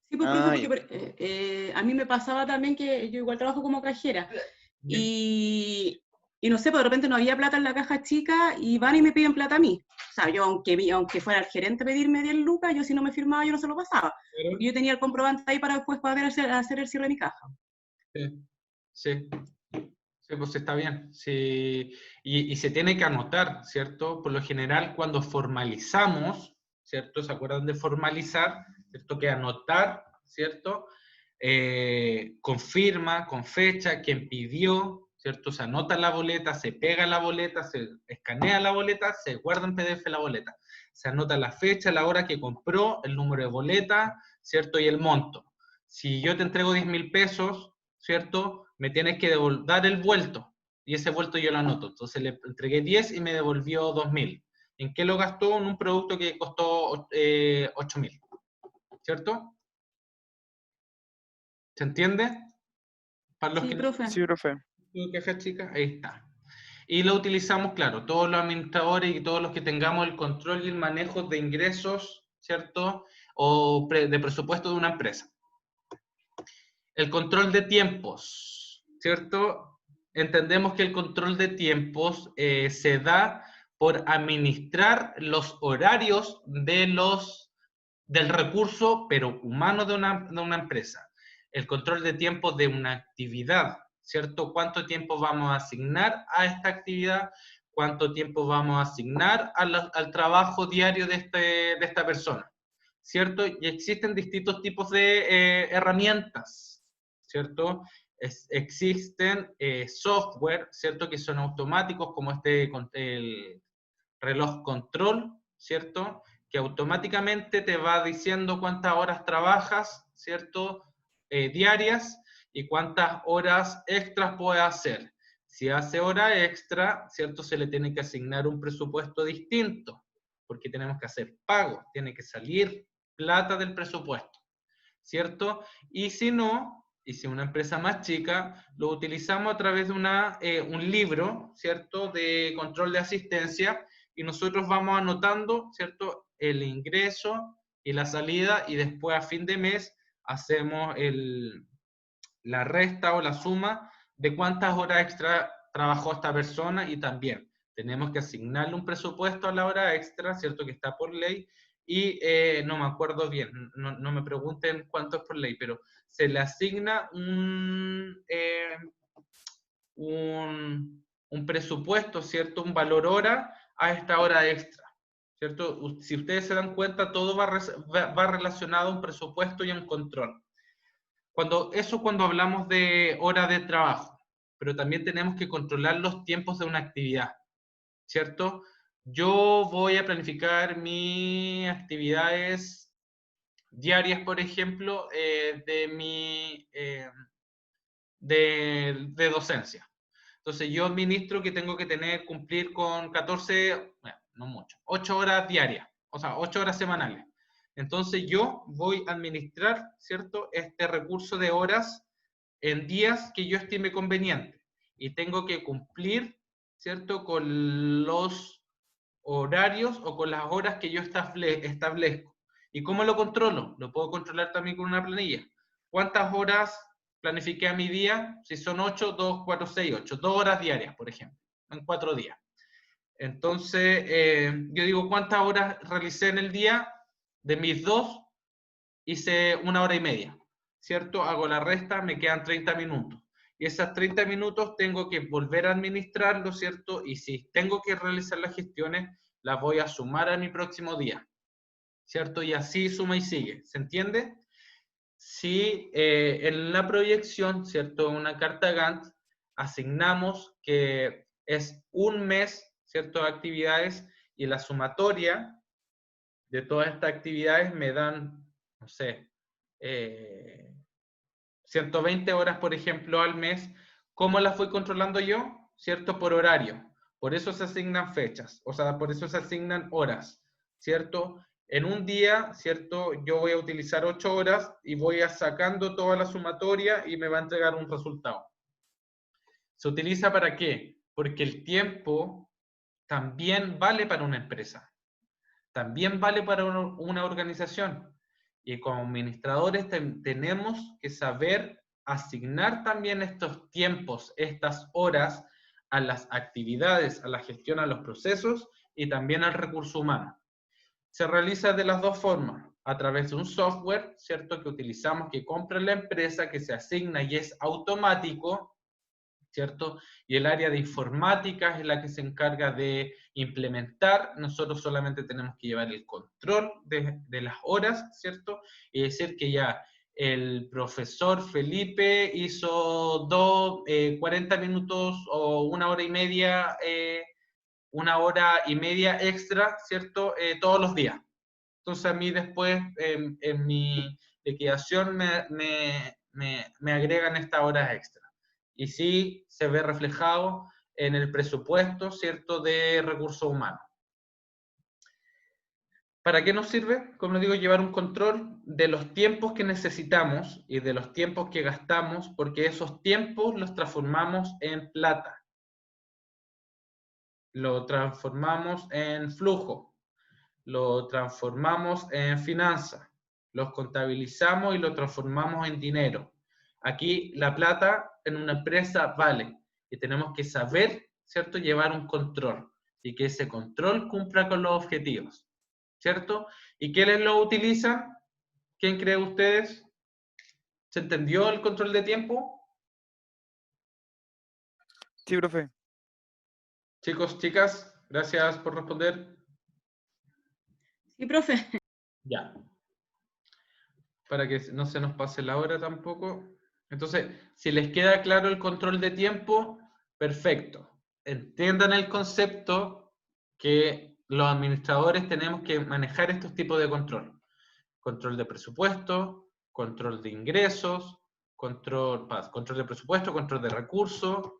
Sí, pues, profe, porque a mí me pasaba también que yo igual trabajo como cajera. Y no sé, pues de repente no había plata en la caja chica y van y me piden plata a mí. O sea, yo aunque fuera el gerente a pedirme 10 lucas, yo si no me firmaba, yo no se lo pasaba. Porque yo tenía el comprobante ahí para después poder hacer el cierre de mi caja. Sí, pues está bien. Sí. Y se tiene que anotar, ¿cierto? Por lo general, cuando formalizamos, ¿cierto? ¿Se acuerdan de formalizar? ¿Cierto? Que anotar, ¿cierto? Con firma, con fecha, quien pidió, ¿cierto? Se anota la boleta, se pega la boleta, se escanea la boleta, se guarda en PDF la boleta. Se anota la fecha, la hora que compró, el número de boleta, ¿cierto? Y el monto. Si yo te entrego 10.000 pesos, ¿cierto? Me tienes que dar el vuelto. Y ese vuelto yo lo anoto. Entonces le entregué 10 y me devolvió 2.000. ¿En qué lo gastó? En un producto que costó 8.000. ¿Cierto? ¿Se entiende? Para los Sí, que profe. Sí, profe. caja chica, ahí está. Y lo utilizamos, claro, todos los administradores y todos los que tengamos el control y el manejo de ingresos, ¿cierto? O de presupuesto de una empresa. El control de tiempos, ¿cierto? Entendemos que el control de tiempos se da por administrar los horarios del recurso, pero humano de una empresa. El control de tiempos de una actividad, ¿cierto? ¿Cuánto tiempo vamos a asignar a esta actividad? ¿Cuánto tiempo vamos a asignar al trabajo diario de esta persona? ¿Cierto? Y existen distintos tipos de herramientas, ¿cierto? Existen software, ¿cierto? Que son automáticos, como el reloj control, ¿cierto? Que automáticamente te va diciendo cuántas horas trabajas, ¿cierto? Diarias y cuántas horas extras puede hacer. Si hace hora extra, ¿cierto? Se le tiene que asignar un presupuesto distinto, porque tenemos que hacer pagos, tiene que salir plata del presupuesto, ¿cierto? Y si no, y si una empresa más chica, lo utilizamos a través de un libro, ¿cierto? De control de asistencia, y nosotros vamos anotando, ¿cierto? El ingreso y la salida, y después a fin de mes hacemos la resta o la suma de cuántas horas extra trabajó esta persona, y también tenemos que asignarle un presupuesto a la hora extra, ¿cierto? Que está por ley, y no me acuerdo bien, no me pregunten cuánto es por ley, pero se le asigna un presupuesto, ¿cierto? Un valor hora a esta hora extra, ¿cierto? Si ustedes se dan cuenta, todo va relacionado a un presupuesto y a un control. Cuando hablamos de hora de trabajo, pero también tenemos que controlar los tiempos de una actividad, ¿cierto? Yo voy a planificar mis actividades diarias, por ejemplo, de docencia. Entonces yo administro que tengo que cumplir con 14, bueno, no mucho, 8 horas diarias, o sea, 8 horas semanales. Entonces yo voy a administrar, ¿cierto?, este recurso de horas en días que yo estime conveniente. Y tengo que cumplir, ¿cierto?, con los horarios o con las horas que yo establezco. ¿Y cómo lo controlo? Lo puedo controlar también con una planilla. ¿Cuántas horas planifiqué a mi día? Si son 8, 2, 4, 6, 8. 2 horas diarias, por ejemplo, en 4 días. Entonces, yo digo, ¿cuántas horas realicé en el día? De mis 2, hice 1 hora y media, ¿cierto? Hago la resta, me quedan 30 minutos. Y esas 30 minutos tengo que volver a administrarlo, ¿cierto? Y si tengo que realizar las gestiones, las voy a sumar a mi próximo día, ¿cierto? Y así suma y sigue, ¿se entiende? Si en la proyección, ¿cierto? En una carta Gantt, asignamos que es un mes, ¿cierto? De actividades, y la sumatoria de todas estas actividades me dan, no sé, 120 horas, por ejemplo, al mes. ¿Cómo las voy controlando yo? ¿cierto? Por horario. Por eso se asignan fechas, o sea, por eso se asignan horas, ¿cierto? En un día, ¿cierto? Yo voy a utilizar 8 horas y voy a sacando toda la sumatoria y me va a entregar un resultado. ¿Se utiliza para qué? Porque el tiempo también vale para una empresa, también vale para una organización. Y como administradores tenemos que saber asignar también estos tiempos, estas horas a las actividades, a la gestión, a los procesos y también al recurso humano. Se realiza de las dos formas, a través de un software, ¿cierto? Que utilizamos, que compra la empresa, que se asigna y es automático, ¿cierto? Y el área de informática es la que se encarga de implementar. Nosotros solamente tenemos que llevar el control de las horas, ¿cierto? Y decir que ya el profesor Felipe hizo 40 minutos o 1 hora y media extra, ¿cierto? Todos los días. Entonces a mí después en mi liquidación me agregan estas horas extra. Y sí se ve reflejado en el presupuesto, ¿cierto?, de recursos humanos. ¿Para qué nos sirve? Como digo, llevar un control de los tiempos que necesitamos y de los tiempos que gastamos, porque esos tiempos los transformamos en plata. Lo transformamos en flujo. Lo transformamos en finanzas. Los contabilizamos y lo transformamos en dinero. Aquí la plata en una empresa vale y tenemos que saber, ¿cierto?, llevar un control y que ese control cumpla con los objetivos, ¿cierto? ¿Y quiénes lo utilizan? ¿Quién cree ustedes? ¿Se entendió el control de tiempo? Sí, profe. Chicos, chicas, gracias por responder. Sí, profe. Ya. Para que no se nos pase la hora tampoco. Entonces, si les queda claro el control de tiempo, perfecto. Entiendan el concepto que los administradores tenemos que manejar estos tipos de control. Control de presupuesto, control de ingresos, control de presupuesto, control de recursos,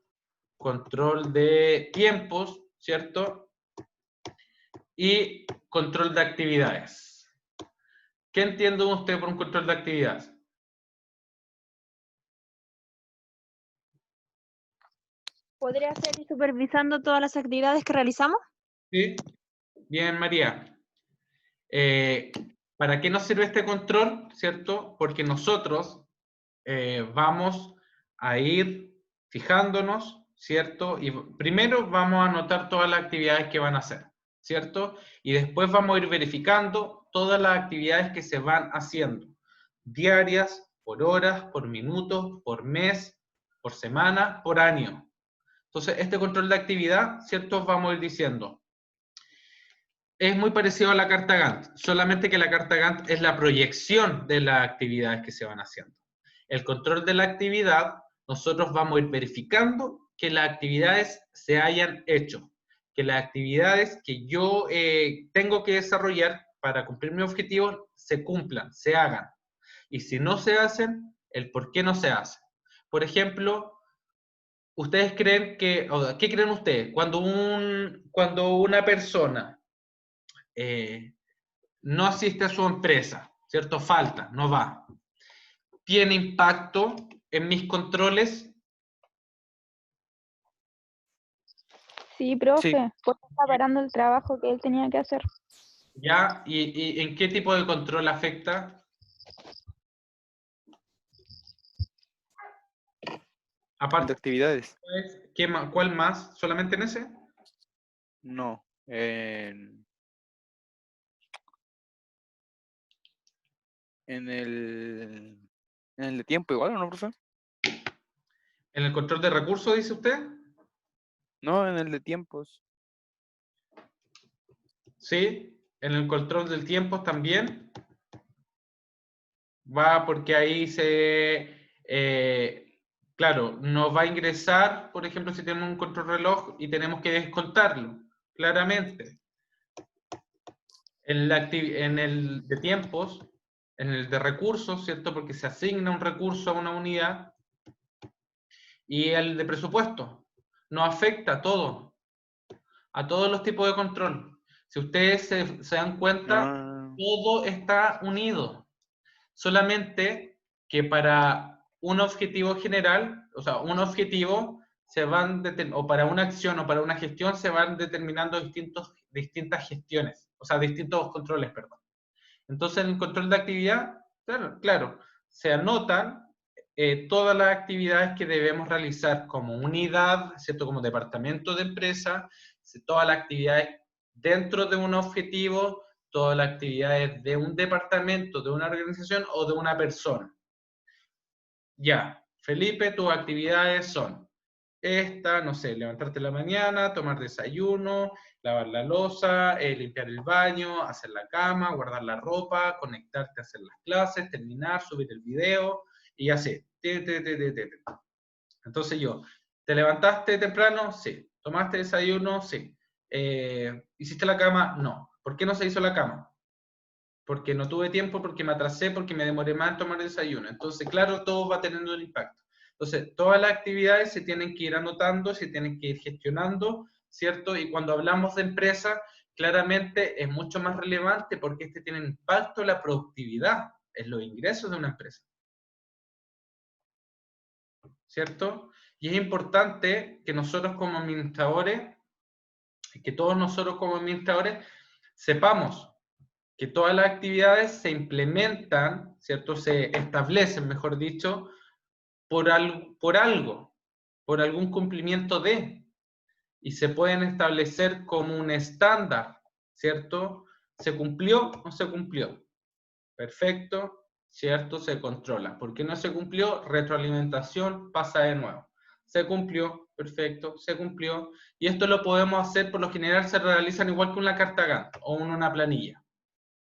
control de tiempos, ¿cierto? Y control de actividades. ¿Qué entiende usted por un control de actividades? ¿Podría ser ir supervisando todas las actividades que realizamos? Sí. Bien, María. ¿Para qué nos sirve este control? ¿Cierto? Porque nosotros vamos a ir fijándonos, ¿cierto? Y primero vamos a anotar todas las actividades que van a hacer, ¿cierto? Y después vamos a ir verificando todas las actividades que se van haciendo, diarias, por horas, por minutos, por mes, por semana, por año. Entonces, este control de actividad, ¿cierto? Vamos a ir diciendo. Es muy parecido a la carta Gantt, solamente que la carta Gantt es la proyección de las actividades que se van haciendo. El control de la actividad, nosotros vamos a ir verificando que las actividades se hayan hecho, que las actividades que yo tengo que desarrollar para cumplir mis objetivos se cumplan, se hagan. Y si no se hacen, el por qué no se hacen. Por ejemplo, ¿ustedes creen que, o qué creen ustedes? Cuando una persona no asiste a su empresa, ¿cierto? Falta, no va. ¿Tiene impacto en mis controles? Sí, profe, Sí. porque está parando el trabajo que él tenía que hacer. ¿Ya? ¿Y en qué tipo de control afecta? De Aparte, actividades. ¿cuál más? ¿Solamente en ese? No. En el de tiempo igual, ¿o no, profe? ¿En el control de recursos, dice usted? No, en el de tiempos. Sí. ¿En el control del tiempo también? Va porque ahí claro, nos va a ingresar, por ejemplo, si tenemos un control reloj y tenemos que descontarlo, claramente. En el de tiempos, en el de recursos, ¿cierto? Porque se asigna un recurso a una unidad. Y el de presupuesto. nos afecta a todos los tipos de control. Si ustedes se dan cuenta, todo está unido. Solamente que para un objetivo general, o sea, un objetivo, o para una acción o para una gestión, se van determinando distintas gestiones, o sea, distintos controles, perdón. Entonces, en el control de actividad, claro, se anotan todas las actividades que debemos realizar como unidad, ¿cierto? Como departamento de empresa, todas las actividades dentro de un objetivo, todas las actividades de un departamento, de una organización o de una persona. Ya, Felipe, tus actividades son esta, no sé, levantarte en la mañana, tomar desayuno, lavar la loza, limpiar el baño, hacer la cama, guardar la ropa, conectarte a hacer las clases, terminar, subir el video y así. Entonces yo, ¿te levantaste temprano? Sí. ¿Tomaste desayuno? Sí. ¿Hiciste la cama? No. ¿Por qué no se hizo la cama? Porque no tuve tiempo, porque me atrasé, porque me demoré más en tomar desayuno. Entonces, claro, todo va teniendo un impacto. Entonces, todas las actividades se tienen que ir anotando, se tienen que ir gestionando, ¿cierto? Y cuando hablamos de empresa, claramente es mucho más relevante porque este tiene impacto en la productividad, en los ingresos de una empresa. ¿Cierto? Y es importante que nosotros como administradores, que todos nosotros como administradores, sepamos que todas las actividades se implementan, ¿cierto? Se establecen, mejor dicho, por algún cumplimiento de, y se pueden establecer como un estándar, ¿cierto? ¿Se cumplió o no se cumplió? Perfecto, ¿cierto? Se controla. ¿Por qué no se cumplió? Retroalimentación, pasa de nuevo. Se cumplió, perfecto, se cumplió. Y esto lo podemos hacer, por lo general se realizan igual que una carta Gantt o una planilla,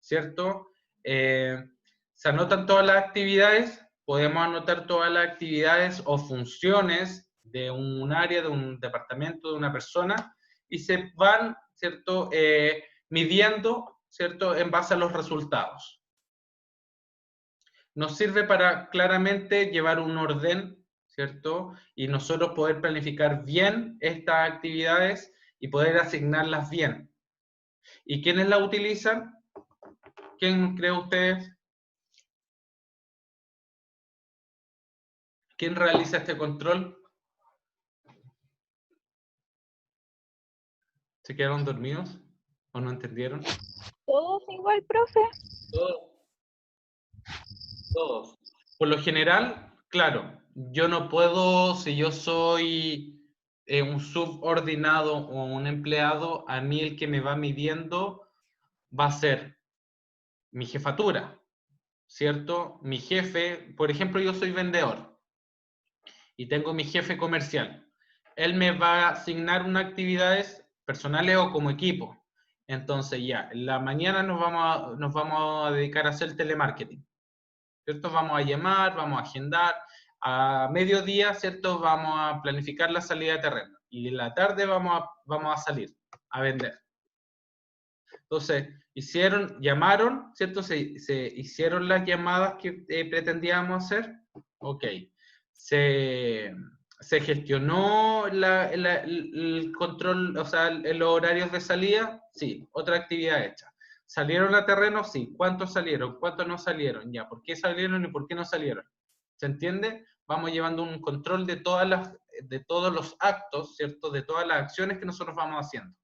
¿cierto? Se anotan todas las actividades, podemos anotar todas las actividades o funciones de un área, de un departamento, de una persona, y se van, ¿cierto? Midiendo, ¿cierto? En base a los resultados. Nos sirve para claramente llevar un orden, ¿cierto? Y nosotros poder planificar bien estas actividades y poder asignarlas bien. ¿Y quiénes las utilizan? ¿Quién cree ustedes? ¿Quién realiza este control? ¿Se quedaron dormidos? ¿O no entendieron? Todos igual, profe. Todos. Por lo general, claro, yo no puedo, si yo soy un subordinado o un empleado, a mí el que me va midiendo va a ser mi jefatura, ¿cierto? Mi jefe, por ejemplo, yo soy vendedor y tengo mi jefe comercial. Él me va a asignar unas actividades personales o como equipo. Entonces ya, en la mañana nos vamos a dedicar a hacer telemarketing, ¿cierto? Vamos a llamar, vamos a agendar. A mediodía, ¿cierto? Vamos a planificar la salida de terreno. Y en la tarde vamos a salir a vender. Entonces, llamaron, ¿cierto? Se hicieron las llamadas que pretendíamos hacer. Ok. Se gestionó el control, o sea, los horarios de salida. Sí, otra actividad hecha. ¿Salieron a terreno? Sí. ¿Cuántos salieron? ¿Cuántos no salieron? Ya, ¿por qué salieron y por qué no salieron? ¿Se entiende? Vamos llevando un control de todos los actos, ¿cierto? De todas las acciones que nosotros vamos haciendo.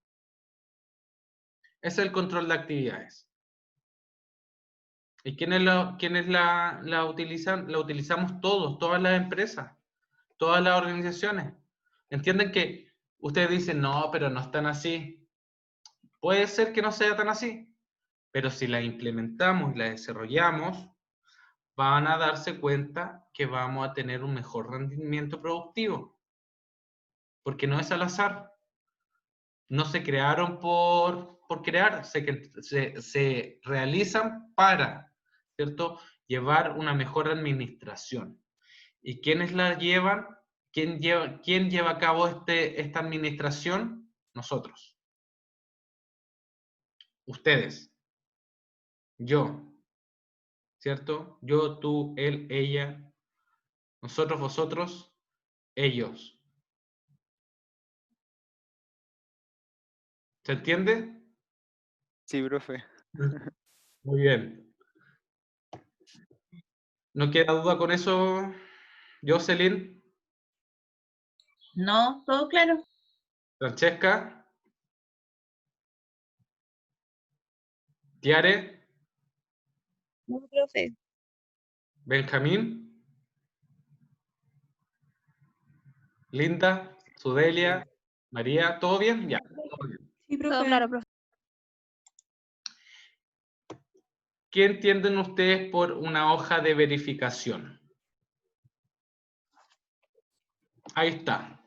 Ese es el control de actividades. ¿Y quiénes la utilizan? La utilizamos todos, todas las empresas, todas las organizaciones. Entienden que ustedes dicen, no, pero no es tan así. Puede ser que no sea tan así, pero si la implementamos y la desarrollamos, van a darse cuenta que vamos a tener un mejor rendimiento productivo. Porque no es al azar. No se crearon por crear, se realizan para, ¿cierto?, llevar una mejor administración. ¿Y quiénes la llevan? ¿Quién lleva a cabo esta administración? Nosotros. Ustedes. Yo. ¿Cierto? Yo, tú, él, ella. Nosotros, vosotros, ellos. ¿Se entiende? Sí, profe. Muy bien. ¿No queda duda con eso, Jocelyn? No, todo claro. ¿Francesca? ¿Tiare? No, profe. ¿Benjamín? ¿Linda? ¿Sudelia? ¿María? ¿Todo bien? Ya. Todo bien. Sí, Todo profe. claro, profe. ¿Qué entienden ustedes por una hoja de verificación? Ahí está.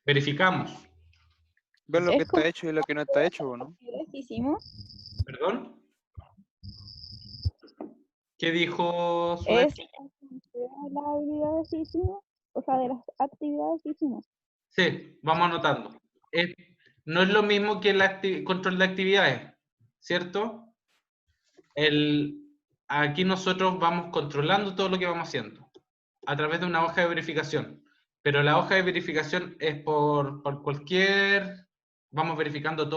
Verificamos. Ver lo Es que como está hecho y lo que no está hecho, ¿o no? actividades que hicimos. ¿Perdón? ¿Qué dijo Es Sudelia? de las habilidades que hicimos, o sea, de las actividades que hicimos. Sí, vamos anotando. No es lo mismo que el control de actividades, ¿cierto? Aquí nosotros vamos controlando todo lo que vamos haciendo a través de una hoja de verificación. Pero la hoja de verificación es por cualquier... Vamos verificando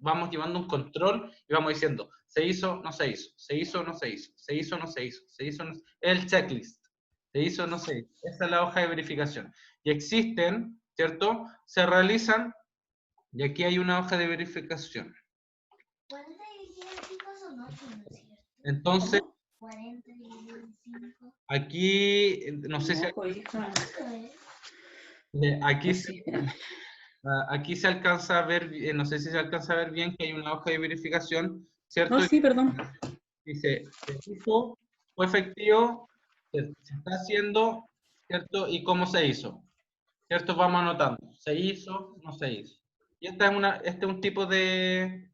vamos llevando un control y vamos diciendo, se hizo, no se hizo, se hizo, no se hizo, se hizo, no se hizo, se hizo, no se hizo. El checklist. Se hizo, no se hizo. Esa es la hoja de verificación. Y existen, ¿cierto? Se realizan, y aquí hay una hoja de verificación. Entonces, aquí, no sé si No, pues, hija. aquí, Así. aquí se alcanza a ver, no sé si se alcanza a ver bien que hay una hoja de verificación, ¿cierto? No, sí, perdón. Dice, se hizo, fue efectivo, se está haciendo, ¿cierto? Y cómo se hizo, ¿cierto? Vamos anotando, se hizo, no se hizo. Y este es un tipo de,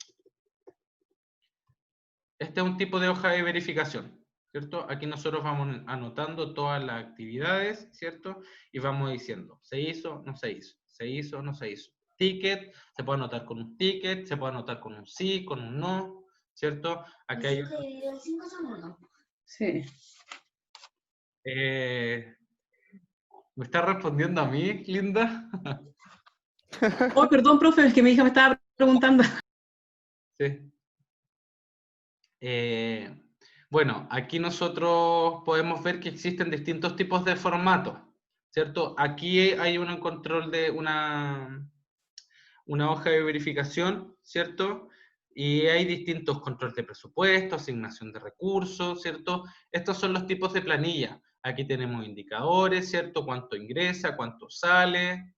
hoja de verificación, ¿cierto? Aquí nosotros vamos anotando todas las actividades, ¿cierto? Y vamos diciendo, se hizo, no se hizo, se hizo, no se hizo. Ticket, se puede anotar con un ticket, se puede anotar con un sí, con un no, ¿cierto? Aquí hay... Sí. ¿Me está respondiendo a mí, Linda? Oh, perdón, profe, es que mi hija me estaba preguntando. Sí. Bueno, aquí nosotros podemos ver que existen distintos tipos de formatos, ¿cierto? Aquí hay un control de una hoja de verificación, ¿cierto? Y hay distintos controles de presupuesto, asignación de recursos, ¿cierto? Estos son los tipos de planilla. Aquí tenemos indicadores, ¿cierto? Cuánto ingresa, cuánto sale,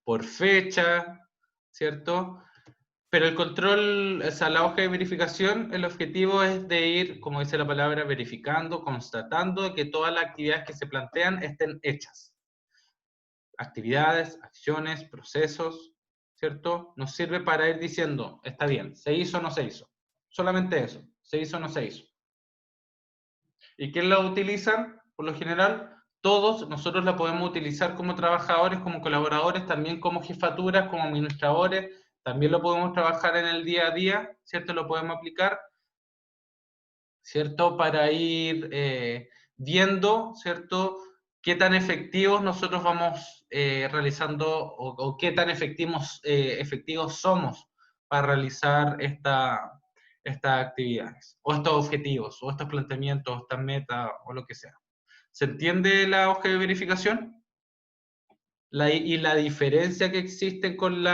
por fecha, ¿cierto? Pero el control, o sea, la hoja de verificación, el objetivo es de ir, como dice la palabra, verificando, constatando que todas las actividades que se plantean estén hechas. Actividades, acciones, procesos, ¿cierto? Nos sirve para ir diciendo, está bien, se hizo o no se hizo. Solamente eso, se hizo o no se hizo. ¿Y quién la utilizan? Por lo general, todos nosotros la podemos utilizar como trabajadores, como colaboradores, también como jefaturas, como administradores, también lo podemos trabajar en el día a día, ¿cierto? Lo podemos aplicar, ¿cierto? Para ir viendo, ¿cierto? Qué tan efectivos nosotros vamos realizando o qué tan efectivos somos para realizar estas actividades, o estos objetivos, o estos planteamientos, estas metas, o lo que sea. ¿Se entiende la hoja de verificación? Y la diferencia que existe con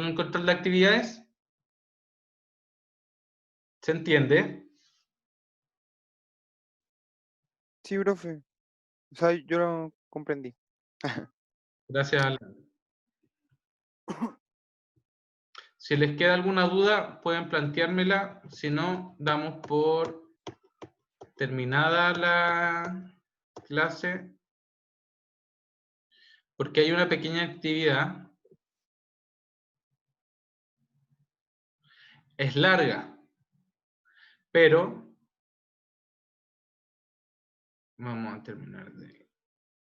el control de actividades. ¿Se entiende? Sí, profe. O sea, yo lo comprendí. Gracias, Alan. Si les queda alguna duda, pueden planteármela. Si no, damos por terminada la clase. Porque hay una pequeña actividad. Es larga, pero vamos a terminar de...